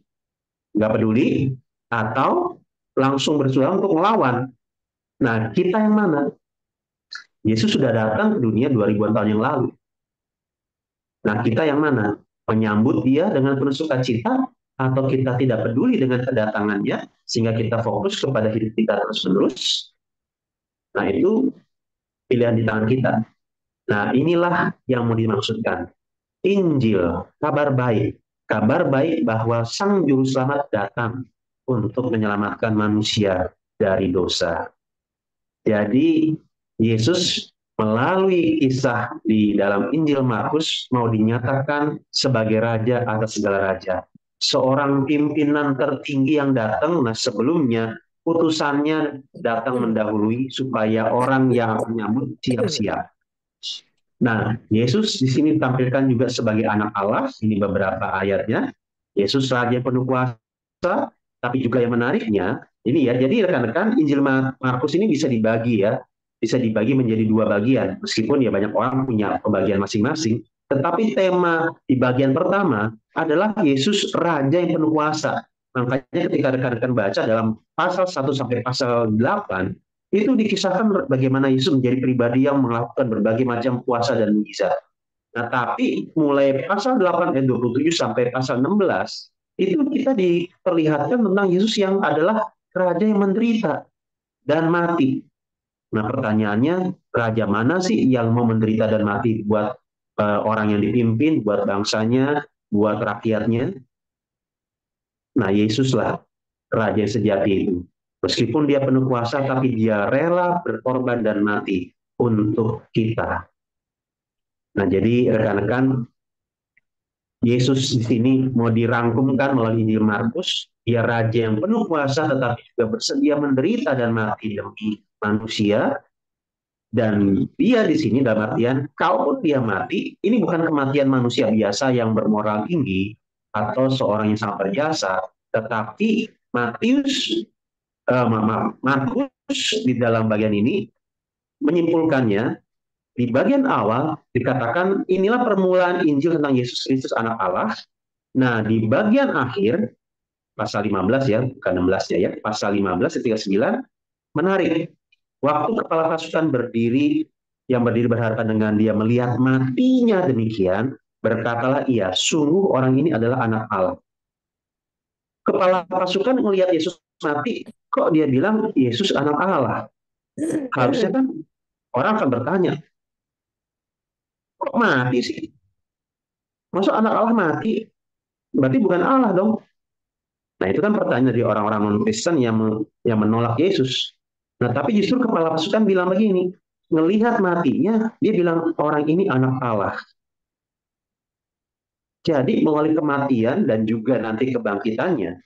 nggak peduli, atau langsung bersuara untuk melawan. Nah, kita yang mana? Yesus sudah datang ke dunia 2000 tahun yang lalu. Nah, kita yang mana? Menyambut dia dengan penuh sukacita, atau kita tidak peduli dengan kedatangannya, sehingga kita fokus kepada hidup kita terus-menerus. Nah, itu pilihan di tangan kita. Nah, inilah yang mau dimaksudkan. Injil, kabar baik. Kabar baik bahwa Sang Juru Selamat datang untuk menyelamatkan manusia dari dosa. Jadi, Yesus melalui kisah di dalam Injil Markus mau dinyatakan sebagai Raja atas segala raja. Seorang pimpinan tertinggi yang datang, nah sebelumnya utusannya datang mendahului supaya orang yang menyambut siap-siap. Nah, Yesus di sini ditampilkan juga sebagai anak Allah. Ini beberapa ayatnya. Yesus raja penuh kuasa, tapi juga yang menariknya, ini ya, jadi rekan-rekan Injil Markus ini bisa dibagi ya, bisa dibagi menjadi dua bagian. Meskipun ya banyak orang punya pembagian masing-masing, tetapi tema di bagian pertama adalah Yesus raja yang penuh kuasa. Makanya ketika rekan-rekan baca dalam pasal 1 sampai pasal 8, itu dikisahkan bagaimana Yesus menjadi pribadi yang melakukan berbagai macam kuasa dan mujizat. Nah, tapi mulai pasal 8 ayat 27 sampai pasal 16, itu kita diperlihatkan tentang Yesus yang adalah raja yang menderita dan mati. Nah, pertanyaannya, raja mana sih yang mau menderita dan mati buat orang yang dipimpin, buat bangsanya, buat rakyatnya? Nah, Yesuslah raja yang sejati itu. Meskipun dia penuh kuasa, tapi dia rela berkorban dan mati untuk kita. Nah, jadi rekan-rekan, Yesus di sini mau dirangkumkan melalui Injil Markus. Dia raja yang penuh kuasa, tetapi juga bersedia menderita dan mati demi manusia. Dan dia di sini dalam artian, kalaupun dia mati, ini bukan kematian manusia biasa yang bermoral tinggi atau seorang yang sangat berjasa, tetapi Markus di dalam bagian ini menyimpulkannya di bagian awal dikatakan inilah permulaan Injil tentang Yesus Kristus anak Allah. Nah, di bagian akhir pasal 15 ya, bukan 16 ya, pasal 15 ayat 39 menarik. Waktu kepala pasukan yang berdiri berhadapan dengan dia melihat matinya demikian, berkatalah ia, sungguh orang ini adalah anak Allah. Kepala pasukan melihat Yesus mati, kok dia bilang Yesus anak Allah? Harusnya kan orang akan bertanya, kok mati sih? Maksud anak Allah mati? Berarti bukan Allah dong. Nah, itu kan pertanyaan dari orang-orang non-Kristen yang menolak Yesus. Nah, tapi justru kepala pasukan bilang begini, ngelihat matinya, dia bilang orang ini anak Allah. Jadi melalui kematian dan juga nanti kebangkitannya,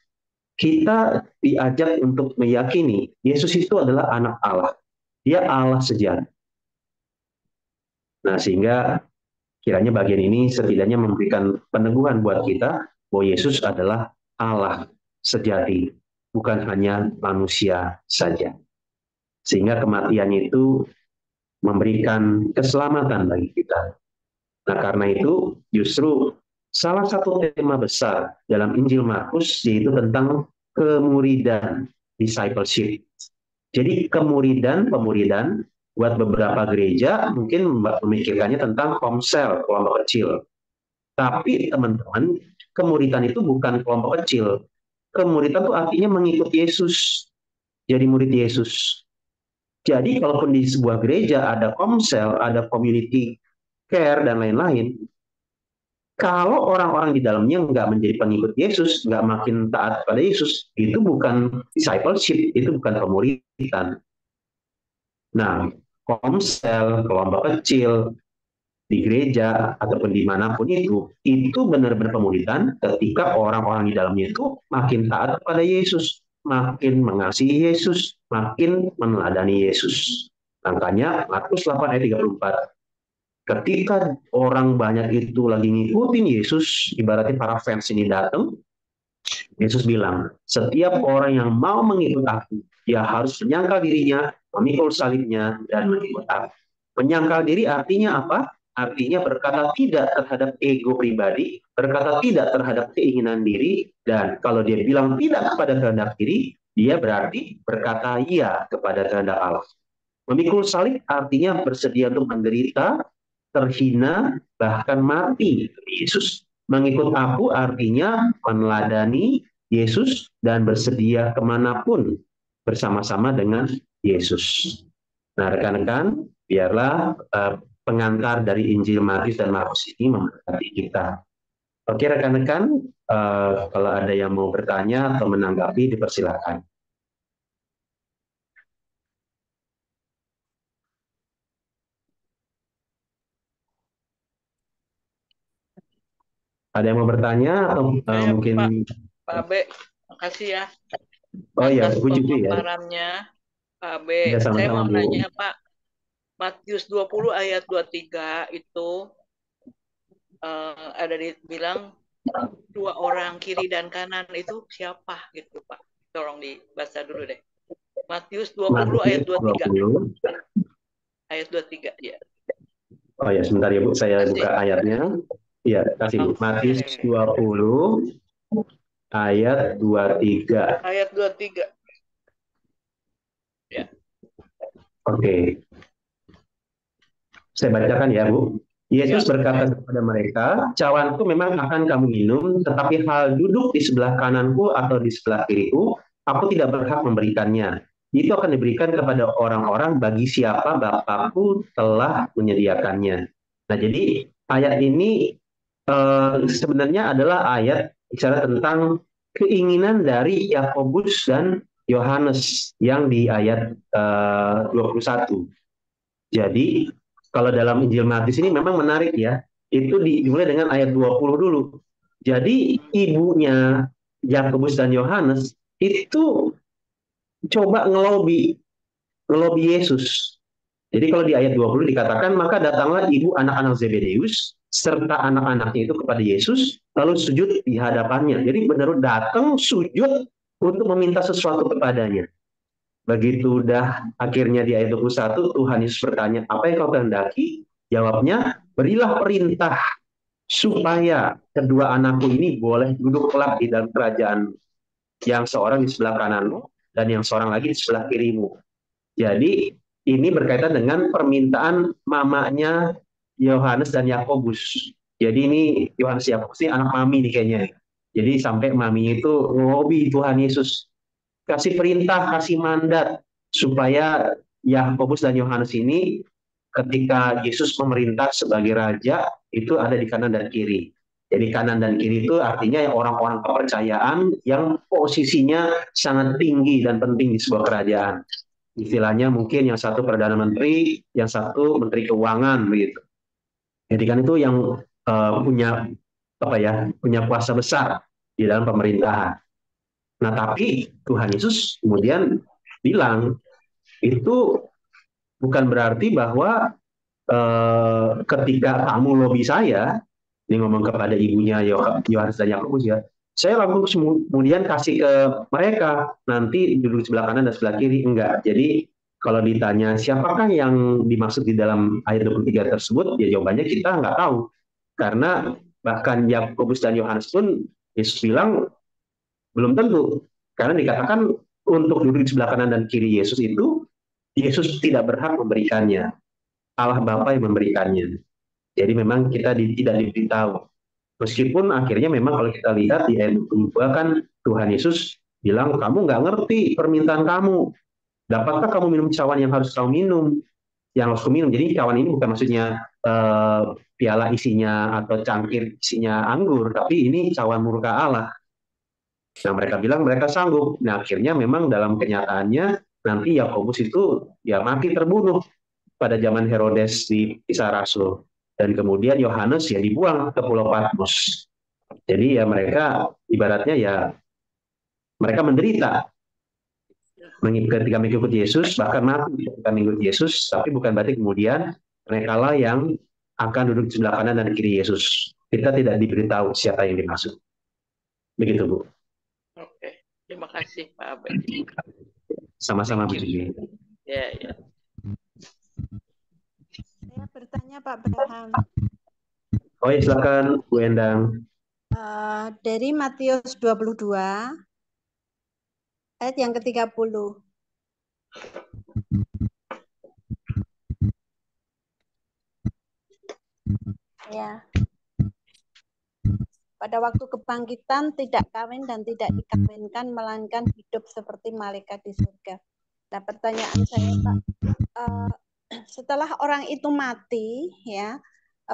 kita diajak untuk meyakini Yesus itu adalah anak Allah. Dia Allah sejati. Nah, sehingga kiranya bagian ini setidaknya memberikan peneguhan buat kita bahwa Yesus adalah Allah sejati, bukan hanya manusia saja. Sehingga kematiannya itu memberikan keselamatan bagi kita. Nah, karena itu justru salah satu tema besar dalam Injil Markus yaitu tentang kemuridan, discipleship. Jadi pemuridan buat beberapa gereja mungkin memikirkannya tentang komsel, kelompok kecil. Tapi teman-teman, kemuridan itu bukan kelompok kecil. Kemuridan itu artinya mengikut Yesus, jadi murid Yesus. Jadi kalaupun di sebuah gereja ada komsel, ada community care dan lain-lain, kalau orang-orang di dalamnya nggak menjadi pengikut Yesus, nggak makin taat pada Yesus, itu bukan discipleship, itu bukan pemuridan. Nah, komsel, kelompok kecil, di gereja, ataupun dimanapun itu benar-benar pemuridan ketika orang-orang di dalamnya itu makin taat kepada Yesus, makin mengasihi Yesus, makin meneladani Yesus. Makanya Markus 8 ayat 34. Ketika orang banyak itu lagi ngikutin Yesus, ibaratnya para fans ini datang, Yesus bilang, setiap orang yang mau mengikut aku, dia harus menyangkal dirinya, memikul salibnya, dan mengikut aku. Menyangkal diri artinya apa? Artinya berkata tidak terhadap ego pribadi, berkata tidak terhadap keinginan diri, dan kalau dia bilang tidak kepada kehendak diri, dia berarti berkata iya kepada kehendak Allah. Memikul salib artinya bersedia untuk menderita, terhina, bahkan mati demi Yesus. Mengikut aku artinya meneladani Yesus dan bersedia kemanapun bersama-sama dengan Yesus. Nah, rekan-rekan, biarlah pengantar dari Injil Matius dan Markus ini memberkati kita. Oke, rekan-rekan, kalau ada yang mau bertanya atau menanggapi, dipersilakan. Ada yang mau bertanya atau mungkin? Pak B, makasih ya. Oh iya, atas Bu Juki ya. pemaparannya, Pak B. Ya, Saya sama-sama, mau Bu. nanya, Pak. Matius 20 ayat 23 itu ada dibilang dua orang kiri dan kanan itu siapa gitu, Pak? Tolong dibaca dulu deh. Matius 20 ayat 23. 20. Ayat 23, ya. Oh ya, sebentar ya Bu, saya buka ayatnya. Iya, kasih Bu. Matius 20 ayat 23. Ayat 23. Ya. Oke. Saya bacakan ya, Bu. Yesus berkata kepada mereka, cawanku memang akan kamu minum, tetapi hal duduk di sebelah kananku atau di sebelah kiriku, aku tidak berhak memberikannya. Itu akan diberikan kepada orang-orang bagi siapa Bapakku telah menyediakannya. Nah, jadi ayat ini sebenarnya adalah ayat bicara tentang keinginan dari Yakobus dan Yohanes yang di ayat 21. Jadi kalau dalam Injil Matius ini memang menarik ya. Itu dimulai dengan ayat 20 dulu. Jadi ibunya Yakobus dan Yohanes itu coba ngelobi Yesus. Jadi kalau di ayat 20 dikatakan, maka datanglah ibu anak-anak Zebedeus serta anak-anaknya itu kepada Yesus, lalu sujud di hadapannya. Jadi benar datang sujud untuk meminta sesuatu kepadanya. Begitu udah akhirnya di ayat 21, Tuhan Yesus bertanya, apa yang kau kehendaki? Jawabnya, berilah perintah supaya kedua anakku ini boleh duduk kelak di dalam kerajaan, yang seorang di sebelah kananmu dan yang seorang lagi di sebelah kirimu. Jadi ini berkaitan dengan permintaan mamanya Yohanes dan Yakobus. Jadi ini Yohanes Yakobus ini anak mami nih kayaknya. Jadi sampai maminya itu ngelobi Tuhan Yesus, kasih perintah, kasih mandat supaya Yakobus dan Yohanes ini ketika Yesus memerintah sebagai raja itu ada di kanan dan kiri. Jadi kanan dan kiri itu artinya orang-orang kepercayaan yang posisinya sangat tinggi dan penting di sebuah kerajaan. Istilahnya mungkin yang satu Perdana Menteri, yang satu Menteri Keuangan begitu. Jadi kan itu yang punya punya kuasa besar di dalam pemerintahan. Nah, tapi Tuhan Yesus kemudian bilang, itu bukan berarti bahwa ketika kamu lobi saya, ini ngomong kepada ibunya Yohanes dan Yakobus ya, saya langsung kemudian kasih ke mereka, nanti duduk sebelah kanan dan sebelah kiri. Enggak. Jadi kalau ditanya siapakah yang dimaksud di dalam ayat 23 tersebut, ya jawabannya kita nggak tahu. Karena Bahkan Yakobus dan Yohanes pun Yesus bilang belum tentu. Karena dikatakan untuk duduk di sebelah kanan dan kiri Yesus itu, Yesus tidak berhak memberikannya. Allah Bapa yang memberikannya. Jadi memang kita tidak diberitahu. Meskipun akhirnya memang kalau kita lihat di ayat 22 kan Tuhan Yesus bilang, kamu nggak ngerti permintaan kamu. Dapatkah kamu minum cawan yang harus kamu minum? Yang harus kamu minum. Jadi cawan ini bukan maksudnya piala isinya atau cangkir isinya anggur, tapi ini cawan murka Allah. Nah mereka bilang mereka sanggup. Nah akhirnya memang dalam kenyataannya nanti Yakobus itu ya mati terbunuh pada zaman Herodes di Kisah Rasul. Dan kemudian Yohanes ya dibuang ke Pulau Patmos. Jadi ya mereka ibaratnya ya mereka menderita ketika mengikuti Yesus, bahkan mati ketika mengikuti Yesus, tapi bukan berarti kemudian mereka lah yang akan duduk di sebelah kanan dan kiri Yesus. Kita tidak diberitahu siapa yang dimaksud. Begitu Bu. Oke, terima kasih Pak Abe. Sama-sama Bu Julie. Ya, ya. Saya bertanya Pak Braham. Oh ya silakan Bu Endang. Dari Matius 22 ayat yang ke-30. Ya. Pada waktu kebangkitan tidak kawin dan tidak dikawinkan, melainkan hidup seperti malaikat di surga. Nah, pertanyaan saya Pak, setelah orang itu mati, ya,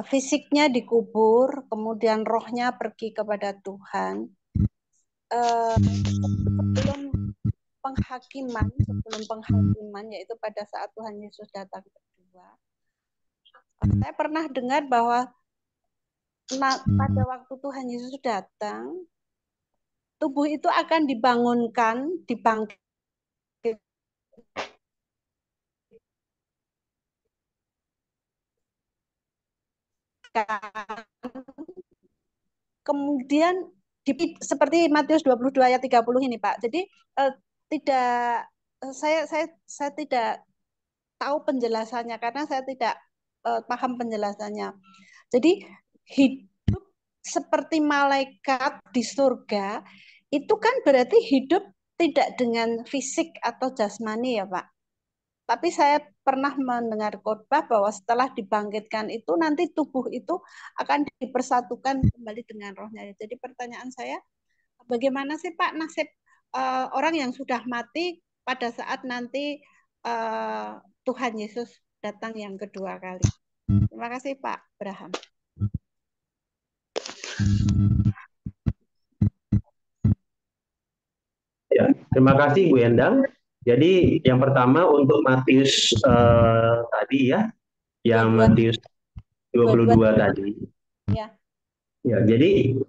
fisiknya dikubur, kemudian rohnya pergi kepada Tuhan. Sebelum penghakiman, yaitu pada saat Tuhan Yesus datang kedua, saya pernah dengar bahwa pada waktu Tuhan Yesus datang, tubuh itu akan dibangunkan, dibangkitkan. Kemudian seperti Matius 22 ayat 30 ini Pak. Jadi saya tidak tahu penjelasannya karena saya tidak paham penjelasannya. Jadi hidup seperti malaikat di surga itu kan berarti hidup tidak dengan fisik atau jasmani ya Pak. Tapi saya pernah mendengar khotbah bahwa setelah dibangkitkan itu nanti tubuh itu akan dipersatukan kembali dengan rohnya. Jadi pertanyaan saya, bagaimana sih Pak nasib orang yang sudah mati pada saat nanti Tuhan Yesus datang yang kedua kali? Terima kasih Pak Braham. Ya, terima kasih Bu Endang. Jadi yang pertama untuk Matius tadi ya, yang Matius 22 tadi. Ya. Ya, jadi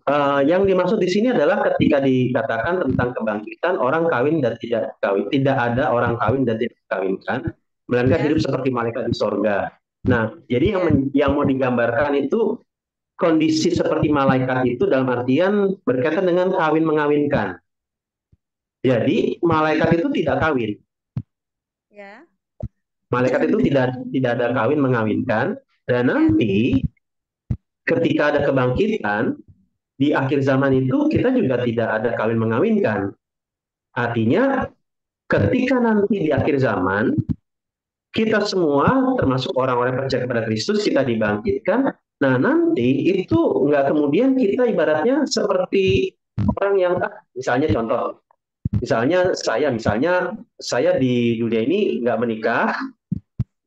yang dimaksud di sini adalah ketika dikatakan tentang kebangkitan orang kawin dan tidak kawin, tidak ada orang kawin dan tidak dikawinkan, melainkan hidup seperti malaikat di sorga. Nah, jadi yang mau digambarkan itu kondisi seperti malaikat itu dalam artian berkaitan dengan kawin mengawinkan. Jadi malaikat itu tidak kawin. Ya. Malaikat itu tidak ada kawin mengawinkan, dan nanti ketika ada kebangkitan di akhir zaman itu kita juga tidak ada kawin mengawinkan. Artinya ketika nanti di akhir zaman kita semua termasuk orang-orang yang percaya kepada Kristus kita dibangkitkan. Nah nanti itu nggak kemudian kita ibaratnya seperti orang yang misalnya contoh. Misalnya saya di dunia ini nggak menikah.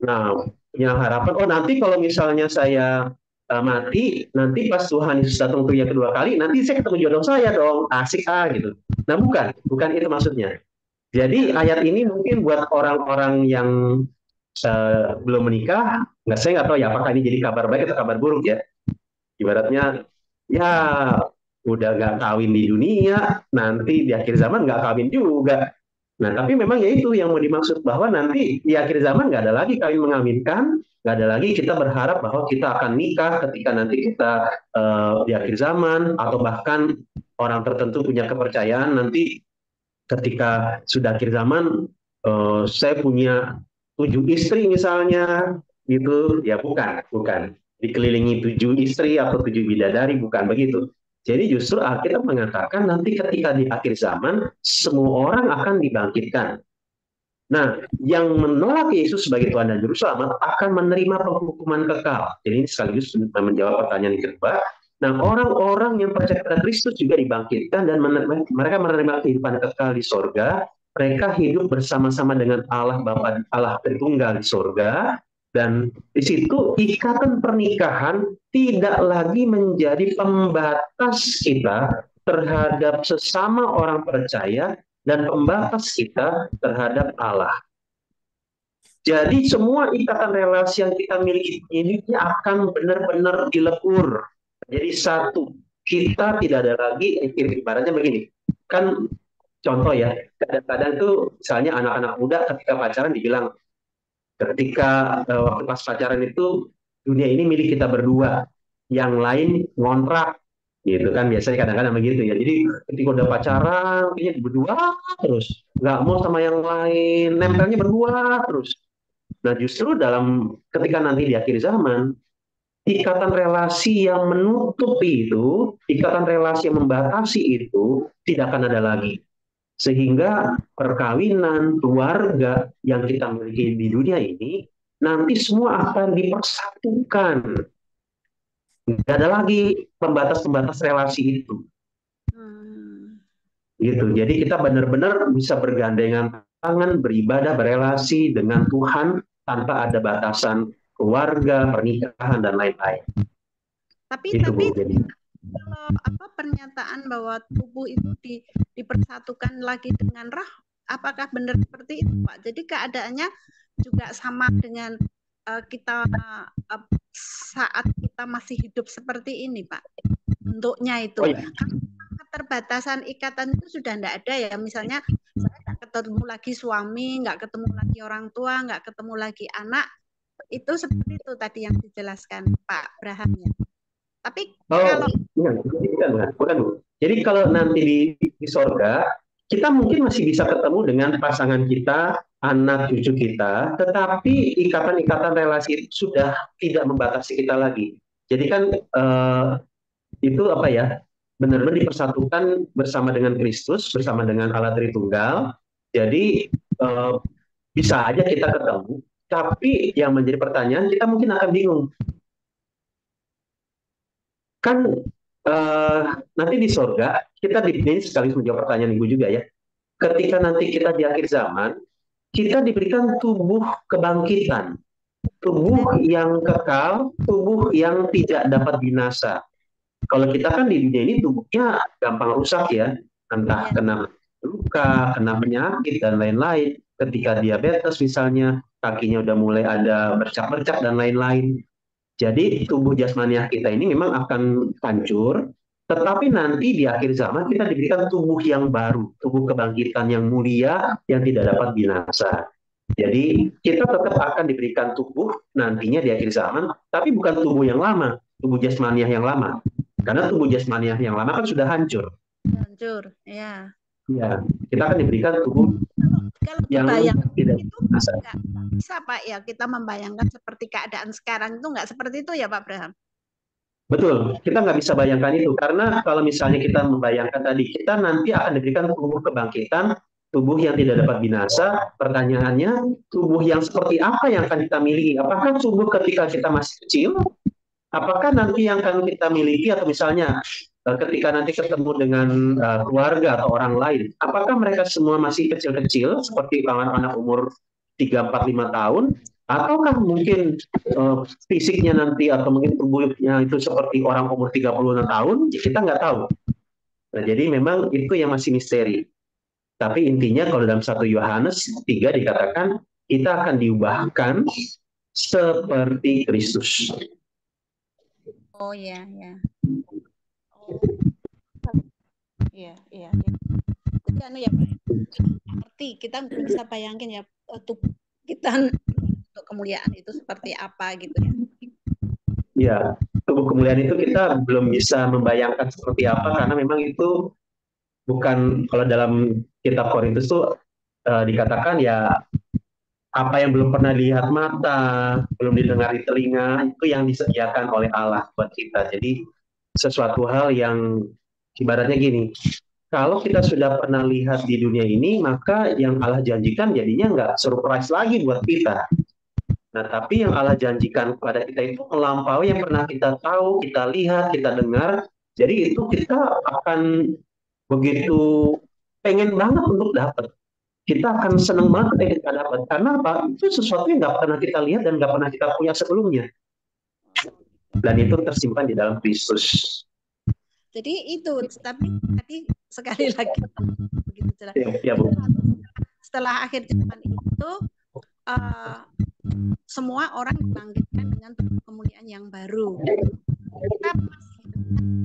Nah, yang harapan nanti kalau misalnya saya mati, nanti pas Tuhan Yesus datang untuk yang kedua kali, nanti saya ketemu jodoh saya dong, asik gitu. Nah, bukan itu maksudnya. Jadi ayat ini mungkin buat orang-orang yang belum menikah, saya nggak tahu ya apakah ini jadi kabar baik atau kabar buruk ya. Ibaratnya ya udah gak kawin di dunia, nanti di akhir zaman gak kawin juga. Nah, tapi memang ya itu yang mau dimaksud, bahwa nanti di akhir zaman gak ada lagi kawin mengawinkan, gak ada lagi kita berharap bahwa kita akan nikah ketika nanti kita di akhir zaman, atau bahkan orang tertentu punya kepercayaan nanti ketika sudah akhir zaman, saya punya 7 istri misalnya, gitu, ya bukan. dikelilingi 7 istri atau 7 bidadari, bukan begitu. Jadi justru Alkitab mengatakan nanti ketika di akhir zaman semua orang akan dibangkitkan. Nah, yang menolak Yesus sebagai Tuhan dan Juru Selamat akan menerima penghukuman kekal. Jadi ini sekaligus menjawab pertanyaan yang kedua. Nah, orang-orang yang percaya pada Kristus juga dibangkitkan dan mereka menerima kehidupan kekal di sorga. Mereka hidup bersama-sama dengan Allah Bapa, Allah Tritunggal di sorga. Dan di situ ikatan pernikahan tidak lagi menjadi pembatas kita terhadap sesama orang percaya dan pembatas kita terhadap Allah. Jadi semua ikatan relasi yang kita miliki ini akan benar-benar dilebur. Jadi satu, kita tidak ada lagi, ibaratnya begini, kan contoh ya, kadang-kadang tuh misalnya anak-anak muda ketika pacaran dibilang, ketika waktu pas pacaran itu dunia ini milik kita berdua, yang lain ngontrak, gitu kan biasanya kadang-kadang begitu ya. Jadi ketika udah pacaran, kayaknya berdua terus, nggak mau sama yang lain, nempelnya berdua terus. Nah justru ketika nanti di akhir zaman, ikatan relasi yang menutupi itu, ikatan relasi yang membatasi itu tidak akan ada lagi. Sehingga perkawinan, keluarga yang kita miliki di dunia ini nanti semua akan dipersatukan. Tidak ada lagi pembatas-pembatas relasi itu. Gitu. Jadi kita benar-benar bisa bergandengan tangan, beribadah, berelasi dengan Tuhan tanpa ada batasan keluarga, pernikahan, dan lain-lain. Tapi kalau pernyataan bahwa tubuh itu dipersatukan lagi dengan roh, apakah benar seperti itu, Pak? Jadi keadaannya juga sama dengan kita saat kita masih hidup seperti ini, Pak. Bentuknya itu. Keterbatasan ikatan itu sudah tidak ada ya. Misalnya saya nggak ketemu lagi suami, nggak ketemu lagi orang tua, nggak ketemu lagi anak. Itu seperti itu tadi yang dijelaskan Pak Braham ya. Tapi kalau bukan. Jadi kalau nanti di sorga, kita mungkin masih bisa ketemu dengan pasangan kita, anak cucu kita, tetapi ikatan-ikatan relasi itu sudah tidak membatasi kita lagi. Jadi kan itu apa ya? Benar-benar dipersatukan bersama dengan Kristus, bersama dengan Allah Tritunggal. Jadi bisa aja kita ketemu, tapi yang menjadi pertanyaan kita mungkin akan bingung. Kan nanti di sorga kita ini sekaligus menjawab pertanyaan Ibu juga ya. Ketika nanti kita di akhir zaman, kita diberikan tubuh kebangkitan, tubuh yang kekal, tubuh yang tidak dapat binasa. Kalau kita kan di dunia ini tubuhnya gampang rusak ya, entah kena luka, kena penyakit dan lain-lain. Ketika diabetes misalnya, kakinya udah mulai ada bercak-bercak dan lain-lain. Jadi tubuh jasmaniah kita ini memang akan hancur, tetapi nanti di akhir zaman kita diberikan tubuh yang baru, tubuh kebangkitan yang mulia yang tidak dapat binasa. Jadi kita tetap akan diberikan tubuh nantinya di akhir zaman, tapi bukan tubuh yang lama, tubuh jasmaniah yang lama. Karena tubuh jasmaniah yang lama kan sudah hancur. Hancur, ya. Ya, kita akan diberikan tubuh kalau yang tidak itu nggak bisa Pak ya, kita membayangkan seperti keadaan sekarang itu nggak seperti itu ya Pak Braham? Betul, kita nggak bisa bayangkan itu karena kalau misalnya kita membayangkan tadi kita nanti akan diberikan tubuh kebangkitan, tubuh yang tidak dapat binasa. Pertanyaannya, tubuh yang seperti apa yang akan kita miliki? Apakah tubuh ketika kita masih kecil? Apakah nanti yang akan kita miliki atau misalnya ketika nanti ketemu dengan keluarga atau orang lain, apakah mereka semua masih kecil-kecil seperti anak-anak umur 3, 4, 5 tahun, ataukah mungkin fisiknya nanti atau mungkin tubuhnya itu seperti orang umur 36 tahun, kita nggak tahu. Nah, jadi memang itu yang masih misteri. Tapi intinya kalau dalam 1 Yohanes 3 dikatakan kita akan diubahkan seperti Kristus. Oh ya, ya. Iya. Jadi ya arti kita bisa bayangin ya tubuh kita untuk kemuliaan itu seperti apa gitu ya. Ya, tubuh kemuliaan itu kita belum bisa membayangkan seperti apa karena memang itu bukan, kalau dalam kitab Korintus tuh dikatakan ya apa yang belum pernah dilihat mata, belum didengar di telinga, itu yang disediakan oleh Allah buat kita. Jadi sesuatu hal yang ibaratnya gini, kalau kita sudah pernah lihat di dunia ini, maka yang Allah janjikan jadinya nggak surprise lagi buat kita. Nah, tapi yang Allah janjikan kepada kita itu melampaui yang pernah kita tahu, kita lihat, kita dengar. Jadi itu kita akan begitu pengen banget untuk dapat. Kita akan senang banget ketika kita dapat. Karena apa? Itu sesuatu yang nggak pernah kita lihat dan nggak pernah kita punya sebelumnya. Dan itu tersimpan di dalam Kristus. Jadi itu, tapi tadi sekali lagi begitu jelas. Ya, Bu. Setelah akhir zaman itu semua orang dibangkitkan dengan kemuliaan yang baru. Kita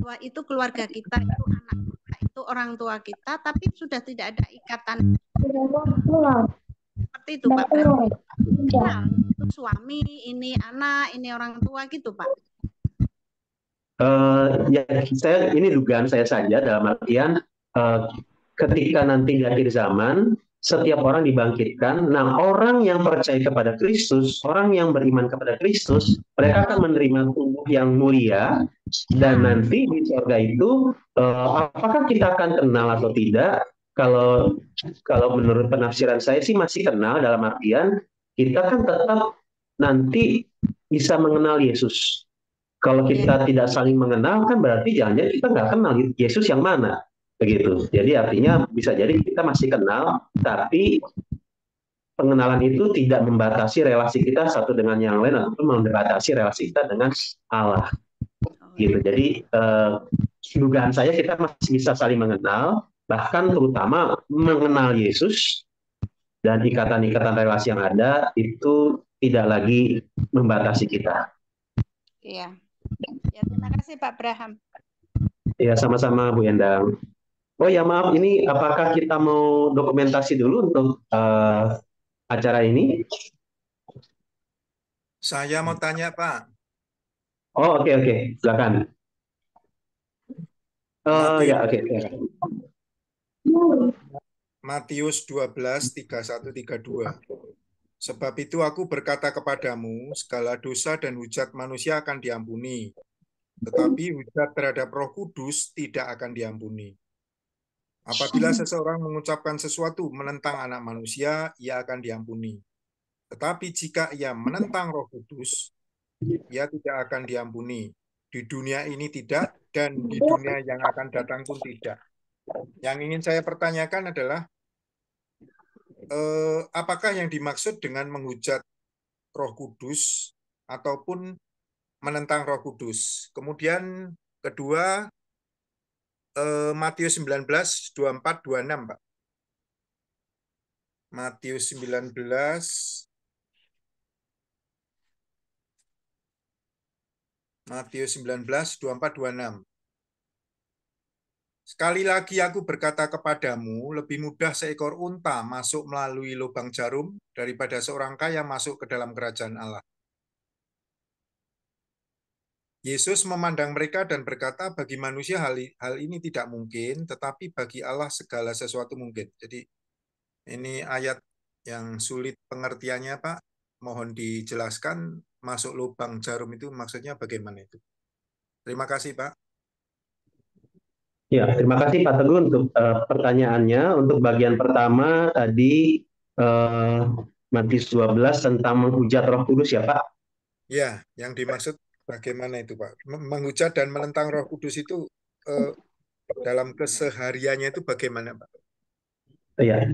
tua itu keluarga kita, itu anak kita, itu orang tua kita, tapi sudah tidak ada ikatan seperti itu, Pak. Nah, itu suami, ini anak, ini orang tua gitu, Pak. Ya, ini dugaan saya saja dalam artian ketika nanti di akhir zaman setiap orang dibangkitkan. Nah, orang yang percaya kepada Kristus, orang yang beriman kepada Kristus, mereka akan menerima tubuh yang mulia dan nanti di surga itu apakah kita akan kenal atau tidak? Kalau menurut penafsiran saya sih masih kenal dalam artian kita kan tetap nanti bisa mengenal Yesus. Kalau kita tidak saling mengenal kan berarti jangan-jangan kita nggak kenal Yesus yang mana, begitu. Jadi artinya bisa jadi kita masih kenal, tapi pengenalan itu tidak membatasi relasi kita satu dengan yang lain ataupun membatasi relasi kita dengan Allah, gitu. Jadi dugaan saya kita masih bisa saling mengenal, bahkan terutama mengenal Yesus dan ikatan-ikatan relasi yang ada itu tidak lagi membatasi kita. Iya. Ya, terima kasih Pak Braham. Ya, sama-sama Bu Endang. Oh ya, maaf, ini apakah kita mau dokumentasi dulu untuk acara ini? Saya mau tanya, Pak. Oh, oke, silakan. Ya, oke. Matius 12, 31, 32. Sebab itu aku berkata kepadamu, segala dosa dan hujat manusia akan diampuni, tetapi hujat terhadap Roh Kudus tidak akan diampuni. Apabila seseorang mengucapkan sesuatu menentang anak manusia, ia akan diampuni. Tetapi jika ia menentang Roh Kudus, ia tidak akan diampuni. Di dunia ini tidak, dan di dunia yang akan datang pun tidak. Yang ingin saya pertanyakan adalah, apakah yang dimaksud dengan menghujat Roh Kudus ataupun menentang Roh Kudus? Kemudian kedua, Matius 19, 24, 26, Pak. Matius 19, 24, 26. Sekali lagi aku berkata kepadamu, lebih mudah seekor unta masuk melalui lubang jarum daripada seorang kaya masuk ke dalam kerajaan Allah. Yesus memandang mereka dan berkata, bagi manusia hal ini tidak mungkin, tetapi bagi Allah segala sesuatu mungkin. Jadi ini ayat yang sulit pengertiannya, Pak. Mohon dijelaskan, masuk lubang jarum itu maksudnya bagaimana itu? Terima kasih, Pak. Ya, terima kasih Pak Teguh untuk pertanyaannya. Untuk bagian pertama tadi Matius 12 tentang menghujat Roh Kudus ya Pak? Ya, yang dimaksud bagaimana itu Pak? Menghujat dan menentang Roh Kudus itu dalam kesehariannya itu bagaimana Pak? Ya,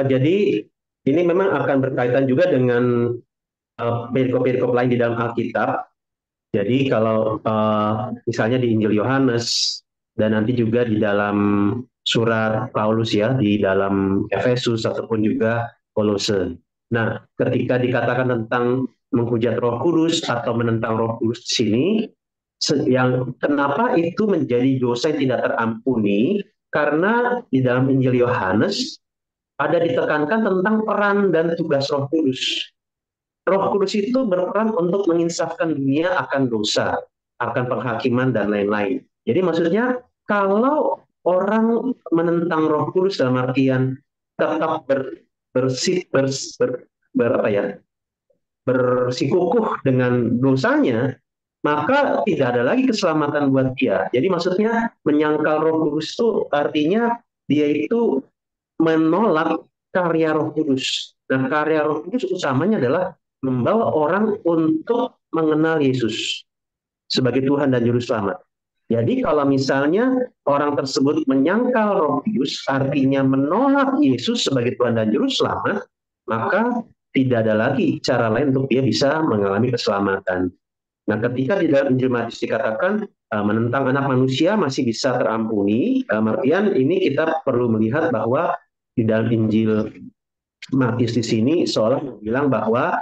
jadi ini memang akan berkaitan juga dengan perikop-perikop lain di dalam Alkitab. Jadi kalau misalnya di Injil Yohanes dan nanti juga di dalam surat Paulus ya, di dalam Efesus ataupun juga Kolose. Nah, ketika dikatakan tentang menghujat Roh Kudus atau menentang Roh Kudus di sini, yang kenapa itu menjadi dosa yang tidak terampuni? Karena di dalam Injil Yohanes ada ditekankan tentang peran dan tugas Roh Kudus. Roh Kudus itu berperan untuk menginsafkan dunia akan dosa, akan penghakiman dan lain-lain. Jadi maksudnya kalau orang menentang Roh Kudus dalam artian tetap berapa ya, bersikukuh dengan dosanya, maka tidak ada lagi keselamatan buat dia. Jadi maksudnya menyangkal Roh Kudus itu artinya dia itu menolak karya Roh Kudus. Dan karya Roh Kudus utamanya adalah membawa orang untuk mengenal Yesus sebagai Tuhan dan Juru Selamat. Jadi kalau misalnya orang tersebut menyangkal Roh Kudus, artinya menolak Yesus sebagai Tuhan dan Juru Selamat, maka tidak ada lagi cara lain untuk dia bisa mengalami keselamatan. Nah, ketika di dalam Injil Matius dikatakan menentang anak manusia masih bisa terampuni, artian ini kita perlu melihat bahwa di dalam Injil Matius di sini seolah bilang bahwa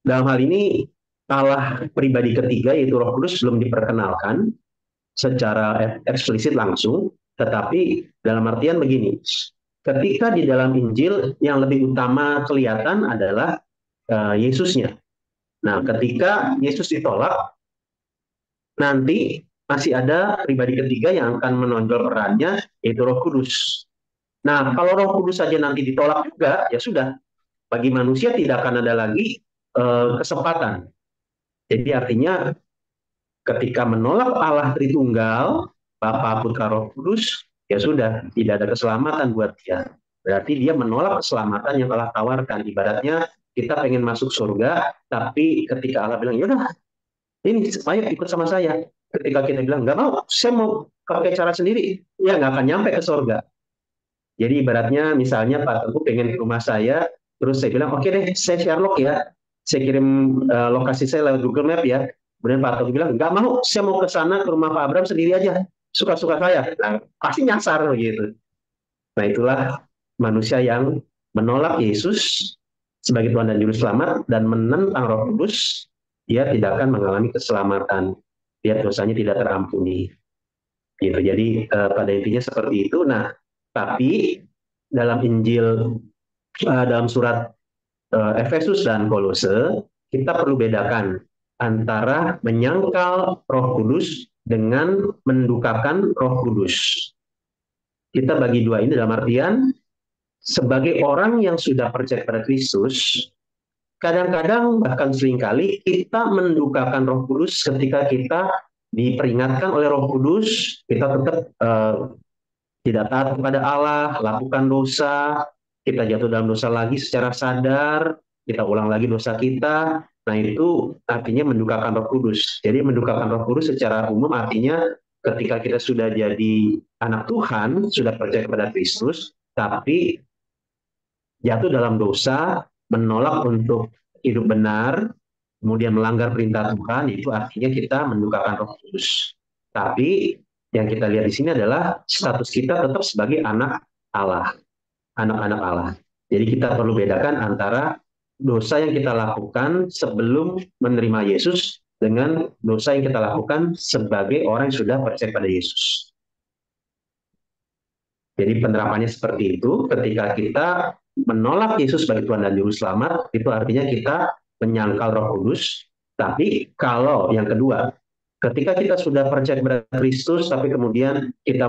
dalam hal ini Allah pribadi ketiga yaitu Roh Kudus belum diperkenalkan secara eksplisit langsung, tetapi dalam artian begini, ketika di dalam Injil yang lebih utama kelihatan adalah Yesusnya. Nah, ketika Yesus ditolak, nanti masih ada pribadi ketiga yang akan menonjol perannya, yaitu Roh Kudus. Nah, kalau Roh Kudus saja nanti ditolak juga, ya sudah, bagi manusia tidak akan ada lagi kesempatan. Jadi artinya ketika menolak Allah Tritunggal, Bapa, Putra, Roh Kudus, ya sudah, tidak ada keselamatan buat dia. Berarti dia menolak keselamatan yang Allah tawarkan. Ibaratnya kita pengen masuk surga, tapi ketika Allah bilang, yaudah, ini ayo ikut sama saya. Ketika kita bilang, nggak mau, saya mau pakai cara sendiri, ya nggak akan nyampe ke surga. Jadi ibaratnya misalnya Pak Teguh pengen ke rumah saya, terus saya bilang, oke deh, saya Sherlock ya, saya kirim lokasi saya lewat Google Map ya. Kemudian Pak Teguh bilang, nggak mau, saya mau ke sana ke rumah Pak Abraham sendiri aja, suka-suka saya. Nah, pasti nyasar gitu. Nah itulah manusia yang menolak Yesus sebagai Tuhan dan Juru Selamat dan menentang Roh Kudus, dia tidak akan mengalami keselamatan. Dia dosanya tidak terampuni. Gitu. Jadi pada intinya seperti itu. Nah, tapi dalam Injil, dalam surat Efesus dan Kolose, kita perlu bedakan antara menyangkal Roh Kudus dengan mendukakan Roh Kudus. Kita bagi dua ini dalam artian, sebagai orang yang sudah percaya pada Kristus, kadang-kadang bahkan seringkali kita mendukakan Roh Kudus ketika kita diperingatkan oleh Roh Kudus, kita tetap tidak taat kepada Allah, lakukan dosa, kita jatuh dalam dosa lagi secara sadar, kita ulang lagi dosa kita. Nah itu artinya mendukakan Roh Kudus. Jadi mendukakan Roh Kudus secara umum artinya ketika kita sudah jadi anak Tuhan, sudah percaya kepada Kristus, tapi jatuh dalam dosa, menolak untuk hidup benar, kemudian melanggar perintah Tuhan, itu artinya kita mendukakan Roh Kudus. Tapi yang kita lihat di sini adalah status kita tetap sebagai anak Allah, anak-anak Allah. Jadi kita perlu bedakan antara dosa yang kita lakukan sebelum menerima Yesus dengan dosa yang kita lakukan sebagai orang yang sudah percaya pada Yesus. Jadi penerapannya seperti itu, ketika kita menolak Yesus sebagai Tuhan dan Juru Selamat, itu artinya kita menyangkal Roh Kudus. Tapi kalau yang kedua, ketika kita sudah percaya kepada Kristus, tapi kemudian kita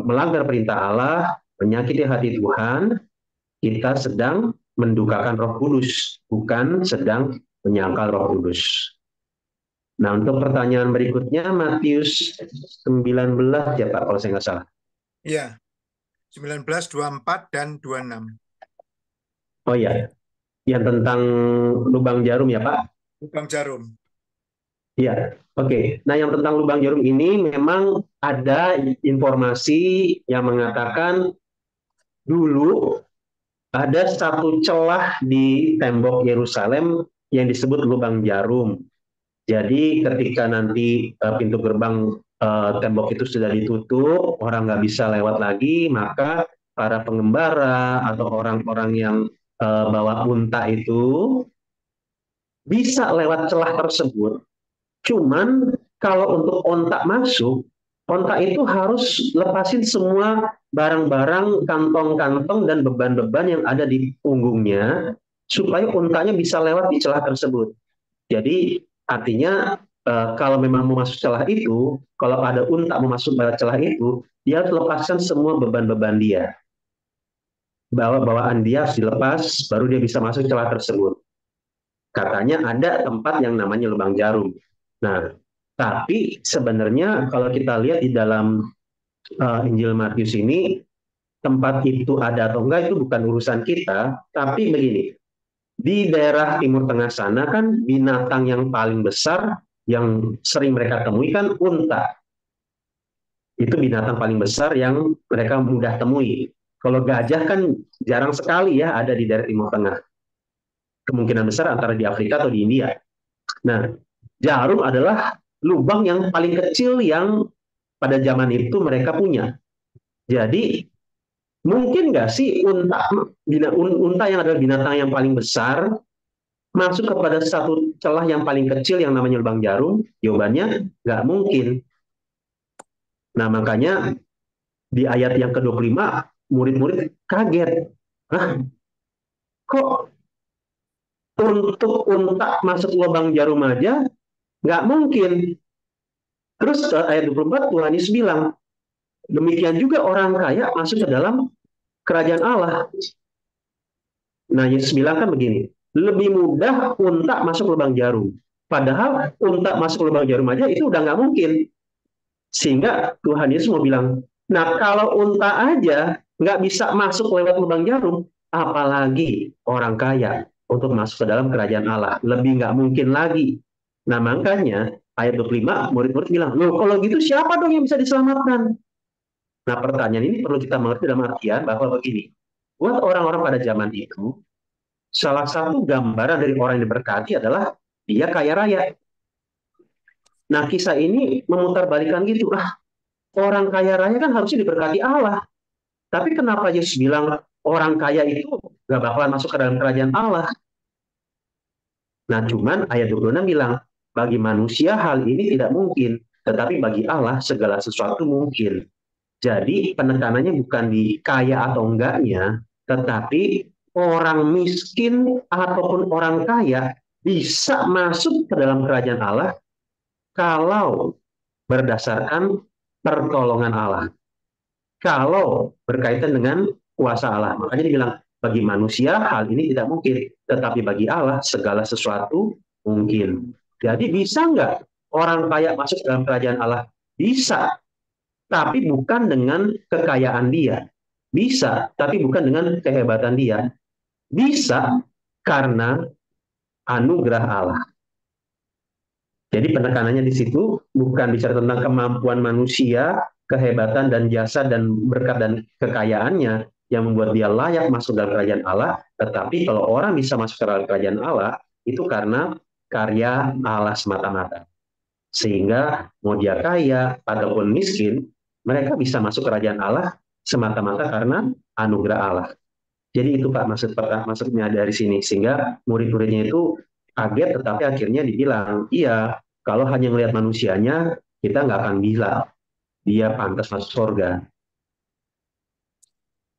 melanggar perintah Allah, menyakiti hati Tuhan, kita sedang mendukakan Roh Kudus, bukan sedang menyangkal Roh Kudus. Nah, untuk pertanyaan berikutnya, Matius 19 ya Pak, kalau saya nggak salah. Iya, 19, 24, dan 26. Oh iya, yang tentang lubang jarum ya Pak? Lubang jarum. Iya, oke. Nah yang tentang lubang jarum ini memang ada informasi yang mengatakan dulu ada satu celah di tembok Yerusalem yang disebut lubang jarum. Jadi ketika nanti pintu gerbang tembok itu sudah ditutup, orang nggak bisa lewat lagi, maka para pengembara atau orang-orang yang bawa unta itu bisa lewat celah tersebut. Cuman kalau untuk onta masuk, onta itu harus lepasin semua barang-barang, kantong-kantong, dan beban-beban yang ada di punggungnya, supaya untanya bisa lewat di celah tersebut. Jadi artinya kalau memang mau masuk celah itu, kalau ada unta mau masuk pada celah itu, dia harus lepaskan semua beban-beban dia. bawaan dia harus dilepas, baru dia bisa masuk celah tersebut. Katanya ada tempat yang namanya lubang jarum. Nah, tapi sebenarnya kalau kita lihat di dalam Injil Matius ini, tempat itu ada atau enggak itu bukan urusan kita, tapi begini, di daerah Timur Tengah sana kan binatang yang paling besar yang sering mereka temui kan unta. Itu binatang paling besar yang mereka mudah temui. Kalau gajah kan jarang sekali ya ada di daerah Timur Tengah. Kemungkinan besar antara di Afrika atau di India. Nah, jarum adalah lubang yang paling kecil yang pada zaman itu mereka punya. Jadi mungkin nggak sih unta yang adalah binatang yang paling besar masuk kepada satu celah yang paling kecil yang namanya lubang jarum? Jawabannya nggak mungkin. Nah, makanya di ayat yang ke-25 murid-murid kaget. Hah, kok untuk unta masuk lubang jarum aja nggak mungkin? Terus ayat 24 Tuhan Yesus bilang, demikian juga orang kaya masuk ke dalam kerajaan Allah. Nah, Yesus bilang kan begini, lebih mudah unta masuk lubang jarum. Padahal unta masuk lubang jarum aja itu udah nggak mungkin. Sehingga Tuhan Yesus mau bilang, nah kalau unta aja nggak bisa masuk lewat lubang jarum, apalagi orang kaya untuk masuk ke dalam kerajaan Allah. Lebih nggak mungkin lagi. Nah makanya ayat 25 murid-murid bilang, loh kalau gitu siapa dong yang bisa diselamatkan? Nah pertanyaan ini perlu kita mengerti dalam artian bahwa begini, buat orang-orang pada zaman itu, salah satu gambaran dari orang yang diberkati adalah dia kaya raya. Nah kisah ini memutarbalikkan gitu, orang kaya raya kan harusnya diberkati Allah. Tapi kenapa Yesus bilang orang kaya itu gak bakalan masuk ke dalam kerajaan Allah? Nah, cuman ayat 26 bilang, bagi manusia hal ini tidak mungkin, tetapi bagi Allah segala sesuatu mungkin. Jadi penekanannya bukan di kaya atau enggaknya, tetapi orang miskin ataupun orang kaya bisa masuk ke dalam kerajaan Allah kalau berdasarkan pertolongan Allah. Kalau berkaitan dengan kuasa Allah. Makanya dibilang, bagi manusia hal ini tidak mungkin, tetapi bagi Allah segala sesuatu mungkin. Jadi bisa nggak orang kaya masuk dalam kerajaan Allah? Bisa, tapi bukan dengan kekayaan dia. Bisa, tapi bukan dengan kehebatan dia. Bisa karena anugerah Allah. Jadi penekanannya di situ bukan bicara tentang kemampuan manusia, kehebatan dan jasa dan berkat dan kekayaannya yang membuat dia layak masuk dalam kerajaan Allah, tetapi kalau orang bisa masuk ke dalam kerajaan Allah, itu karena karya Allah semata-mata. Sehingga mau dia kaya ataupun miskin, mereka bisa masuk kerajaan Allah semata-mata karena anugerah Allah. Jadi itu Pak maksudnya dari sini, sehingga murid-muridnya itu kaget, tetapi akhirnya dibilang, iya, kalau hanya melihat manusianya, kita nggak akan bilang dia pantas masuk surga.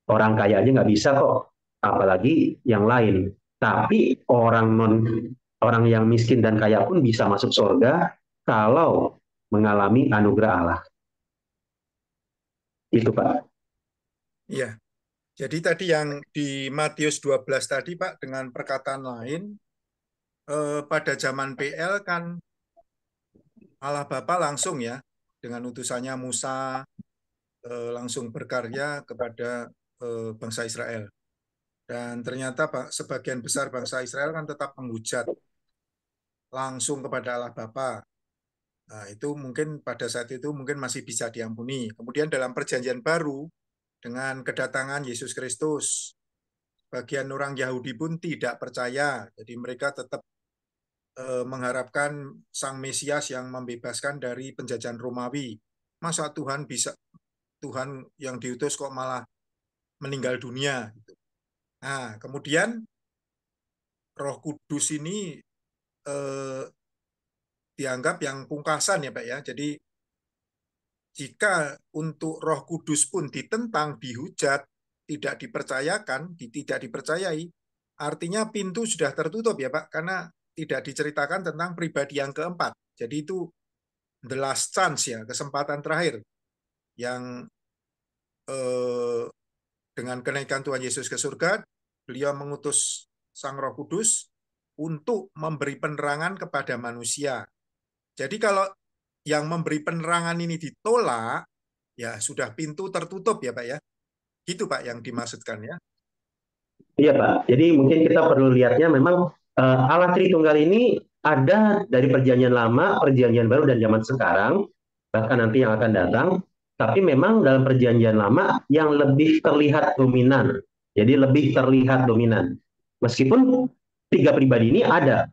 Orang kaya aja nggak bisa kok, apalagi yang lain. Tapi orang yang miskin dan kaya pun bisa masuk surga kalau mengalami anugerah Allah. Itu Pak. Iya. Jadi tadi yang di Matius 12 tadi Pak, dengan perkataan lain, pada zaman PL kan Allah Bapa langsung ya, dengan utusannya Musa langsung berkarya kepada bangsa Israel. Dan ternyata Pak, sebagian besar bangsa Israel kan tetap menghujat langsung kepada Allah Bapa. Nah, itu mungkin pada saat itu mungkin masih bisa diampuni. Kemudian dalam perjanjian baru, dengan kedatangan Yesus Kristus, bagian orang Yahudi pun tidak percaya. Jadi mereka tetap mengharapkan Sang Mesias yang membebaskan dari penjajahan Romawi. Masa Tuhan yang diutus kok malah meninggal dunia? Nah, kemudian Roh Kudus ini dianggap yang pungkasan ya Pak ya. Jadi jika untuk Roh Kudus pun ditentang, dihujat, tidak dipercayakan, tidak dipercayai, artinya pintu sudah tertutup ya Pak, karena tidak diceritakan tentang pribadi yang keempat. Jadi itu the last chance ya, kesempatan terakhir yang dengan kenaikan Tuhan Yesus ke surga, beliau mengutus Sang Roh Kudus untuk memberi penerangan kepada manusia. Jadi kalau yang memberi penerangan ini ditolak, ya sudah pintu tertutup ya Pak ya. Gitu Pak yang dimaksudkan ya. Iya Pak, jadi mungkin kita perlu lihatnya memang Allah Tritunggal ini ada dari perjanjian lama, perjanjian baru, dan zaman sekarang, bahkan nanti yang akan datang, tapi memang dalam perjanjian lama yang lebih terlihat dominan, jadi lebih terlihat dominan. Meskipun tiga pribadi ini ada.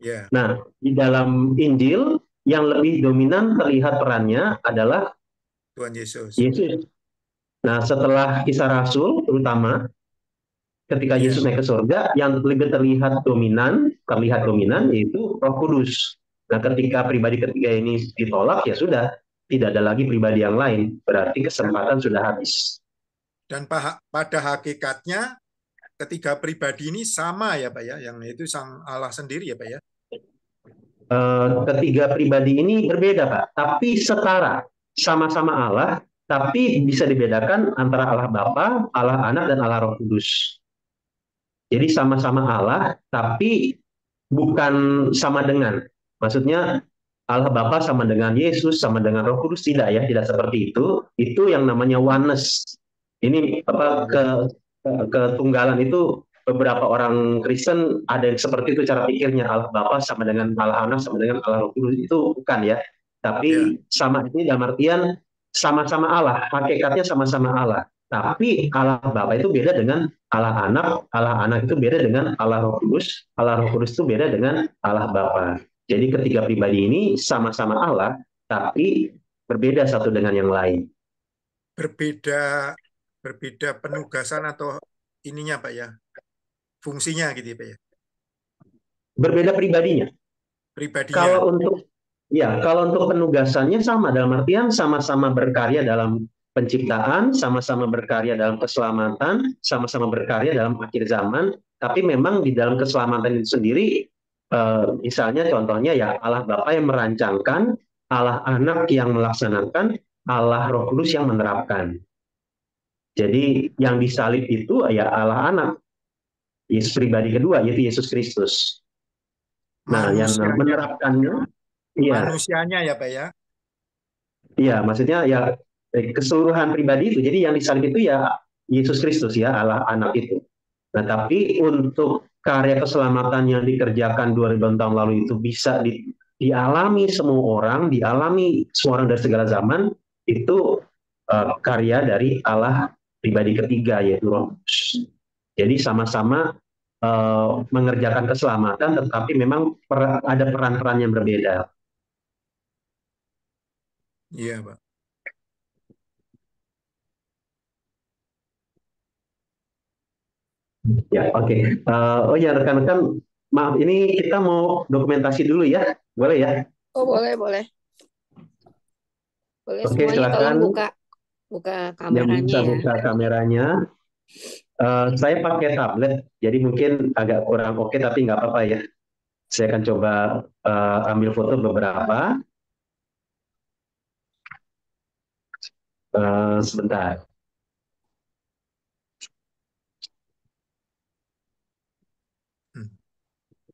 Ya. Nah, di dalam Injil yang lebih dominan terlihat perannya adalah Tuhan Yesus. Yesus. Nah, setelah Kisah Rasul terutama, ketika Ya. Yesus naik ke surga, yang lebih terlihat dominan yaitu Roh Kudus. Nah, ketika pribadi ketiga ini ditolak, ya sudah, tidak ada lagi pribadi yang lain. Berarti kesempatan sudah habis. Dan pada hakikatnya ketiga pribadi ini sama ya Pak ya, yang itu Sang Allah sendiri ya Pak ya. Ketiga pribadi ini berbeda Pak, tapi setara, sama-sama Allah, tapi bisa dibedakan antara Allah Bapa, Allah Anak, dan Allah Roh Kudus. Jadi sama-sama Allah, tapi bukan sama dengan. Maksudnya Allah Bapa sama dengan Yesus, sama dengan Roh Kudus, tidak ya, tidak seperti itu. Itu yang namanya oneness. Ini ketunggalan itu beberapa orang Kristen ada yang seperti itu cara pikirnya, Allah Bapa sama dengan Allah Anak sama dengan Allah Roh Kudus, itu bukan ya. Tapi sama ini dalam artian sama-sama Allah, hakikatnya sama-sama Allah. Tapi Allah Bapa itu beda dengan Allah Anak itu beda dengan Allah Roh Kudus itu beda dengan Allah Bapa. Jadi ketiga pribadi ini sama-sama Allah, tapi berbeda satu dengan yang lain. Berbeda penugasan atau ininya Pak ya, fungsinya gitu ya Pak ya. Berbeda pribadinya. Kalau untuk penugasannya sama, dalam artian sama-sama berkarya dalam penciptaan, sama-sama berkarya dalam keselamatan, sama-sama berkarya dalam akhir zaman. Tapi memang di dalam keselamatan itu sendiri, misalnya contohnya ya Allah Bapa yang merancangkan, Allah Anak yang melaksanakan, Allah Roh Kudus yang menerapkan. Jadi yang disalib itu ya Allah Anak, Yesus pribadi kedua, yaitu Yesus Kristus. Nah, yang menerapkannya, manusianya ya Pak ya. Iya, maksudnya ya keseluruhan pribadi itu. Jadi yang disalib itu ya Yesus Kristus ya, Allah Anak itu. Nah, tapi untuk karya keselamatan yang dikerjakan 2000 tahun lalu itu bisa dialami semua orang, dialami semua orang dari segala zaman, itu karya dari Allah pribadi ketiga, yaitu Roh Kudus. Jadi sama-sama mengerjakan keselamatan, tetapi memang ada peran-peran yang berbeda. Iya Pak. Ya, oke. Oh ya, rekan-rekan, maaf, ini kita mau dokumentasi dulu ya, boleh ya? Oh, boleh. Boleh, Oke, semuanya silakan. tolong buka kameranya Yang bisa ya. buka kameranya. Saya pakai tablet, jadi mungkin agak kurang oke, tapi nggak apa-apa ya. Saya akan coba ambil foto beberapa. Sebentar.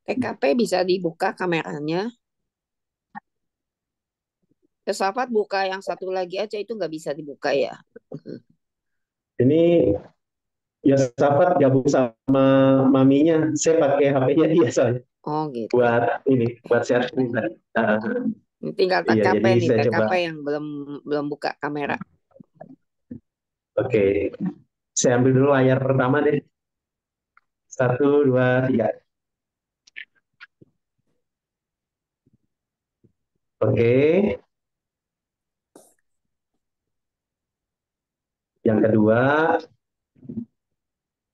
TKP bisa dibuka kameranya. Yosafat buka yang satu lagi aja, itu nggak bisa dibuka ya. Ini Yosafat gabung sama maminya. Saya pakai HP-nya dia soalnya. Oh gitu. Buat share screen. Tinggal TKP Iya, jadi nih, saya TKP coba. yang belum buka kamera. Oke, saya ambil dulu layar pertama deh. 1, 2, 3. Oke. Yang kedua.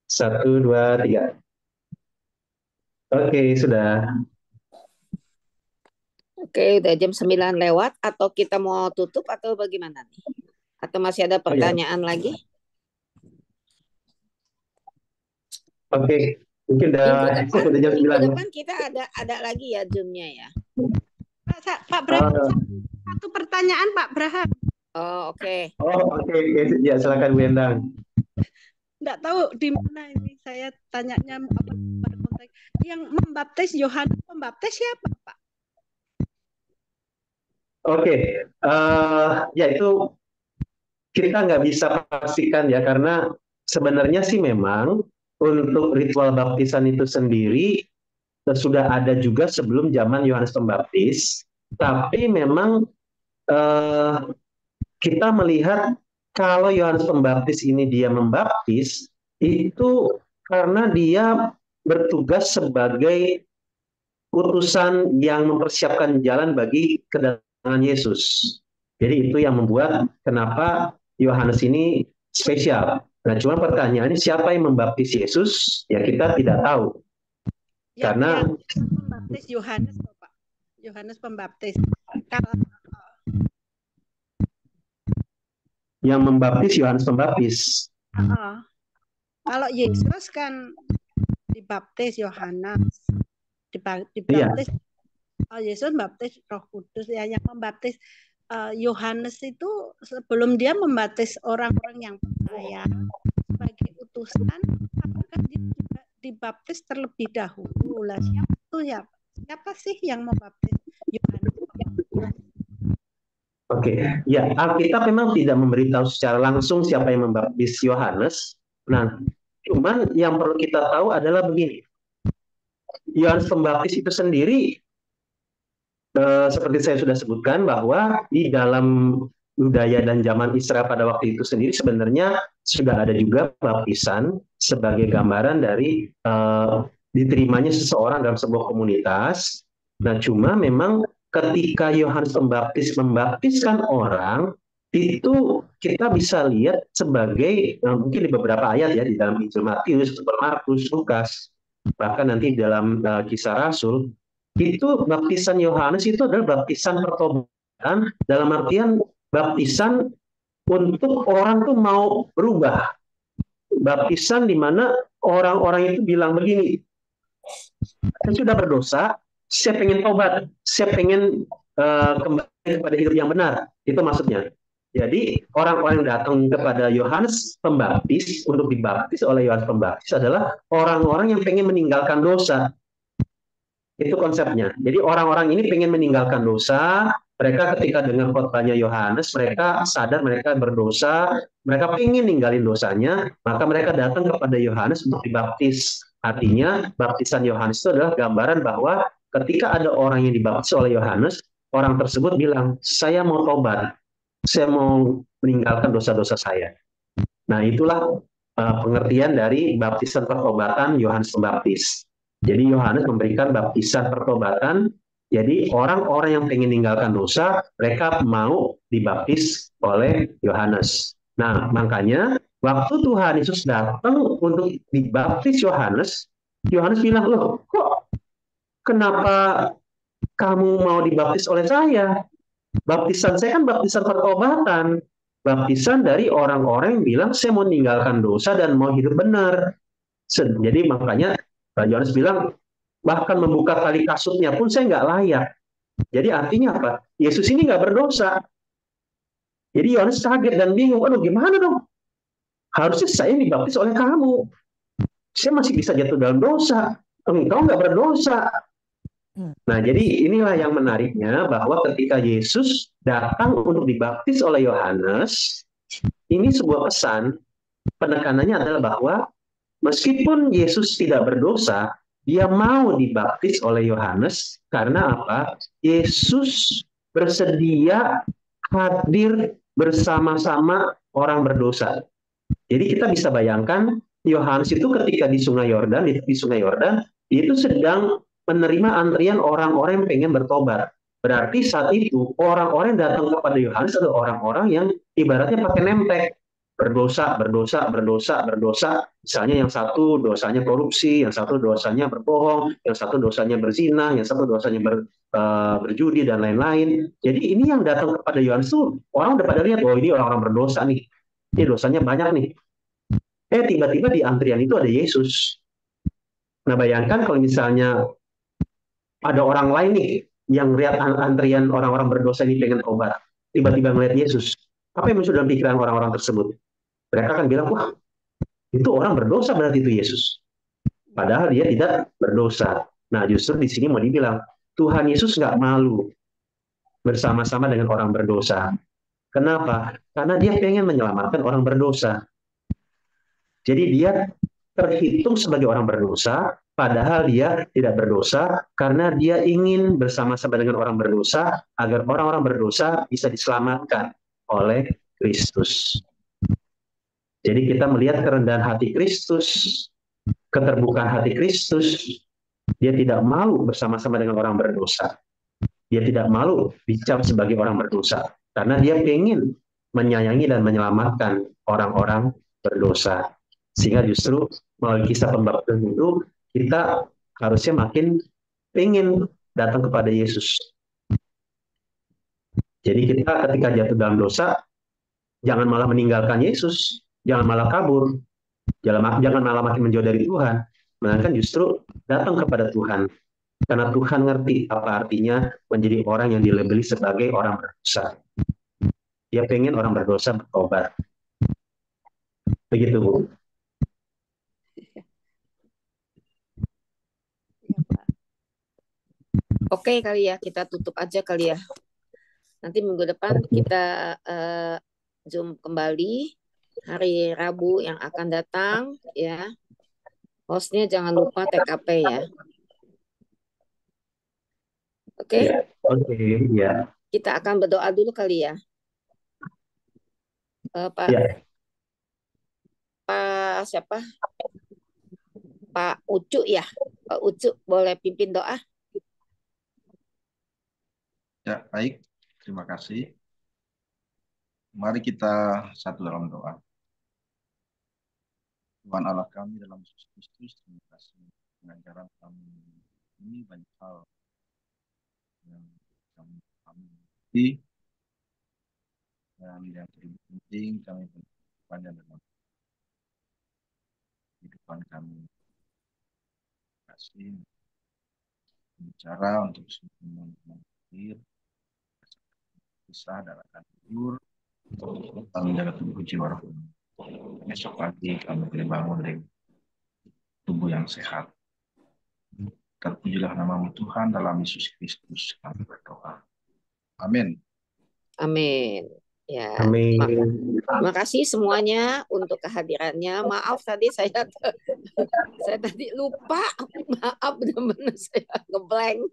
1, 2, 3. Oke, sudah. Oke, udah jam 9 lewat, atau kita mau tutup atau bagaimana nih? Atau masih ada pertanyaan lagi? Oke, mungkin udah jam 9. Minggu depan kita ada lagi ya Zoom-nya ya. Pak Braham, satu pertanyaan Pak Braham. Oh, oke. Oh, oke. Ya, silakan Bu Endang. Enggak tahu di mana ini. Saya tanyanya apa pada konteks. Yang membaptis Yohanes Pembaptis siapa, Pak? Oke, ya itu kita nggak bisa pastikan ya, karena sebenarnya sih memang untuk ritual baptisan itu sendiri sudah ada juga sebelum zaman Yohanes Pembaptis, tapi memang eh, kita melihat kalau Yohanes Pembaptis ini dia membaptis itu karena dia bertugas sebagai utusan yang mempersiapkan jalan bagi kedatangan Yesus. Jadi itu yang membuat kenapa Yohanes ini spesial. Nah, cuma pertanyaannya siapa yang membaptis Yesus? Ya kita tidak tahu. Karena yang membaptis Yohanes, Pak. Yohanes Pembaptis. Kalau yang membaptis Yohanes Pembaptis. Kalau Yesus kan dibaptis Yohanes, dibaptis Yesus membaptis Roh Kudus, ya. Yang membaptis Yohanes itu sebelum dia membaptis orang-orang yang percaya sebagai utusan, apakah dia juga dibaptis terlebih dahulu? Lah siapa itu ya? Siapa sih yang membaptis Yohanes? Oke, ya Alkitab memang tidak memberitahu secara langsung siapa yang membaptis Yohanes. Nah, cuman yang perlu kita tahu adalah begini. Yohanes Pembaptis itu sendiri seperti saya sudah sebutkan bahwa di dalam budaya dan zaman Israel pada waktu itu sendiri sebenarnya sudah ada juga baptisan sebagai gambaran dari diterimanya seseorang dalam sebuah komunitas. Nah, cuma memang ketika Yohanes Pembaptis membaptiskan orang, itu kita bisa lihat sebagai mungkin di beberapa ayat ya, di dalam Injil Matius, Markus, Lukas, bahkan nanti dalam Kisah Rasul, itu baptisan Yohanes itu adalah baptisan pertobatan, dalam artian baptisan untuk orang tuh mau berubah. Baptisan di mana orang-orang itu bilang begini, saya sudah berdosa, saya pengen tobat, saya pengen kembali kepada hidup yang benar. Itu maksudnya. Jadi orang-orang yang datang kepada Yohanes Pembaptis untuk dibaptis oleh Yohanes Pembaptis adalah orang-orang yang pengen meninggalkan dosa. Itu konsepnya. Jadi orang-orang ini pengen meninggalkan dosa. Mereka ketika dengar khotbahnya Yohanes, mereka sadar mereka berdosa, mereka pengen ninggalin dosanya, maka mereka datang kepada Yohanes untuk dibaptis. Artinya, baptisan Yohanes itu adalah gambaran bahwa ketika ada orang yang dibaptis oleh Yohanes, orang tersebut bilang, saya mau tobat, saya mau meninggalkan dosa-dosa saya. Nah, itulah pengertian dari baptisan pertobatan Yohanes Pembaptis. Jadi Yohanes memberikan baptisan pertobatan. Jadi orang-orang yang ingin meninggalkan dosa, mereka mau dibaptis oleh Yohanes. Nah, makanya waktu Tuhan Yesus datang untuk dibaptis Yohanes, Yohanes bilang, loh kok kenapa kamu mau dibaptis oleh saya? Baptisan saya kan baptisan pertobatan. Baptisan dari orang-orang yang bilang, saya mau meninggalkan dosa dan mau hidup benar. Jadi makanya Yohanes bilang, bahkan membuka tali kasutnya pun saya nggak layak. Jadi artinya apa? Yesus ini nggak berdosa. Jadi Yohanes kaget dan bingung, aduh gimana dong? Harusnya saya dibaptis oleh kamu. Saya masih bisa jatuh dalam dosa. Engkau nggak berdosa. Nah, jadi inilah yang menariknya bahwa ketika Yesus datang untuk dibaptis oleh Yohanes, ini sebuah pesan, penekanannya adalah bahwa meskipun Yesus tidak berdosa, dia mau dibaptis oleh Yohanes karena apa? Yesus bersedia hadir bersama-sama orang berdosa. Jadi kita bisa bayangkan Yohanes itu ketika di Sungai Yordan, itu sedang menerima antrian orang-orang yang pengen bertobat. Berarti saat itu orang-orang yang datang kepada Yohanes adalah orang-orang yang ibaratnya pakai nempel, berdosa. Misalnya yang satu dosanya korupsi, yang satu dosanya berbohong, yang satu dosanya berzina, yang satu dosanya berjudi dan lain-lain. Jadi ini yang datang kepada Yohanes tuh orang udah pada lihat, oh ini orang-orang berdosa nih, ini dosanya banyak nih. Tiba-tiba di antrian itu ada Yesus. Nah bayangkan kalau misalnya ada orang lain nih yang lihat antrian orang-orang berdosa ini pengen tobat, tiba-tiba melihat Yesus, apa yang muncul dalam pikiran orang-orang tersebut? Mereka akan bilang, wah itu orang berdosa berarti itu Yesus. Padahal dia tidak berdosa. Nah, justru di sini mau dibilang, Tuhan Yesus nggak malu bersama-sama dengan orang berdosa. Kenapa? Karena dia pengen menyelamatkan orang berdosa. Jadi dia terhitung sebagai orang berdosa, padahal dia tidak berdosa, karena dia ingin bersama-sama dengan orang berdosa, agar orang-orang berdosa bisa diselamatkan oleh Kristus. Jadi kita melihat kerendahan hati Kristus, keterbukaan hati Kristus. Dia tidak malu bersama-sama dengan orang berdosa. Dia tidak malu dicap sebagai orang berdosa. Karena dia ingin menyayangi dan menyelamatkan orang-orang berdosa. Sehingga justru melalui kisah pembaptisan itu, kita harusnya makin ingin datang kepada Yesus. Jadi kita ketika jatuh dalam dosa, jangan malah meninggalkan Yesus, jangan malah kabur, jangan malah makin menjauh dari Tuhan, melainkan justru datang kepada Tuhan. Karena Tuhan ngerti apa artinya menjadi orang yang dilabeli sebagai orang berdosa. Dia pengen orang berdosa bertobat. Begitu, Bu. Oke kali ya, kita tutup aja kali ya. Nanti minggu depan kita Zoom kembali hari Rabu yang akan datang ya. Hostnya jangan lupa TKP ya. Oke? Oke, ya. Kita akan berdoa dulu kali ya. Pak Ya. Pak siapa? Pak Ucu ya. Pak Ucu boleh pimpin doa? Ya, baik. Terima kasih. Mari kita satu dalam doa. Tuhan Allah kami dalam Yesus Kristus, terima kasih pengajaran kami ini banyak hal yang kami pahami dan yang terlebih penting kami bertanya dalam kehidupan kami. Terima kasih bicara untuk semua mengakhir kisah dan akan tidur tentang menjaga tubuh jiwa roh. Besok pagi kami boleh bangun dengan tubuh yang sehat. Terpujilah namamu Tuhan dalam Yesus Kristus kami berdoa. Amin. Amin. Ya. Amin. Terima kasih semuanya untuk kehadirannya. Maaf tadi saya tadi lupa. Maaf benar-benar saya ngeblank.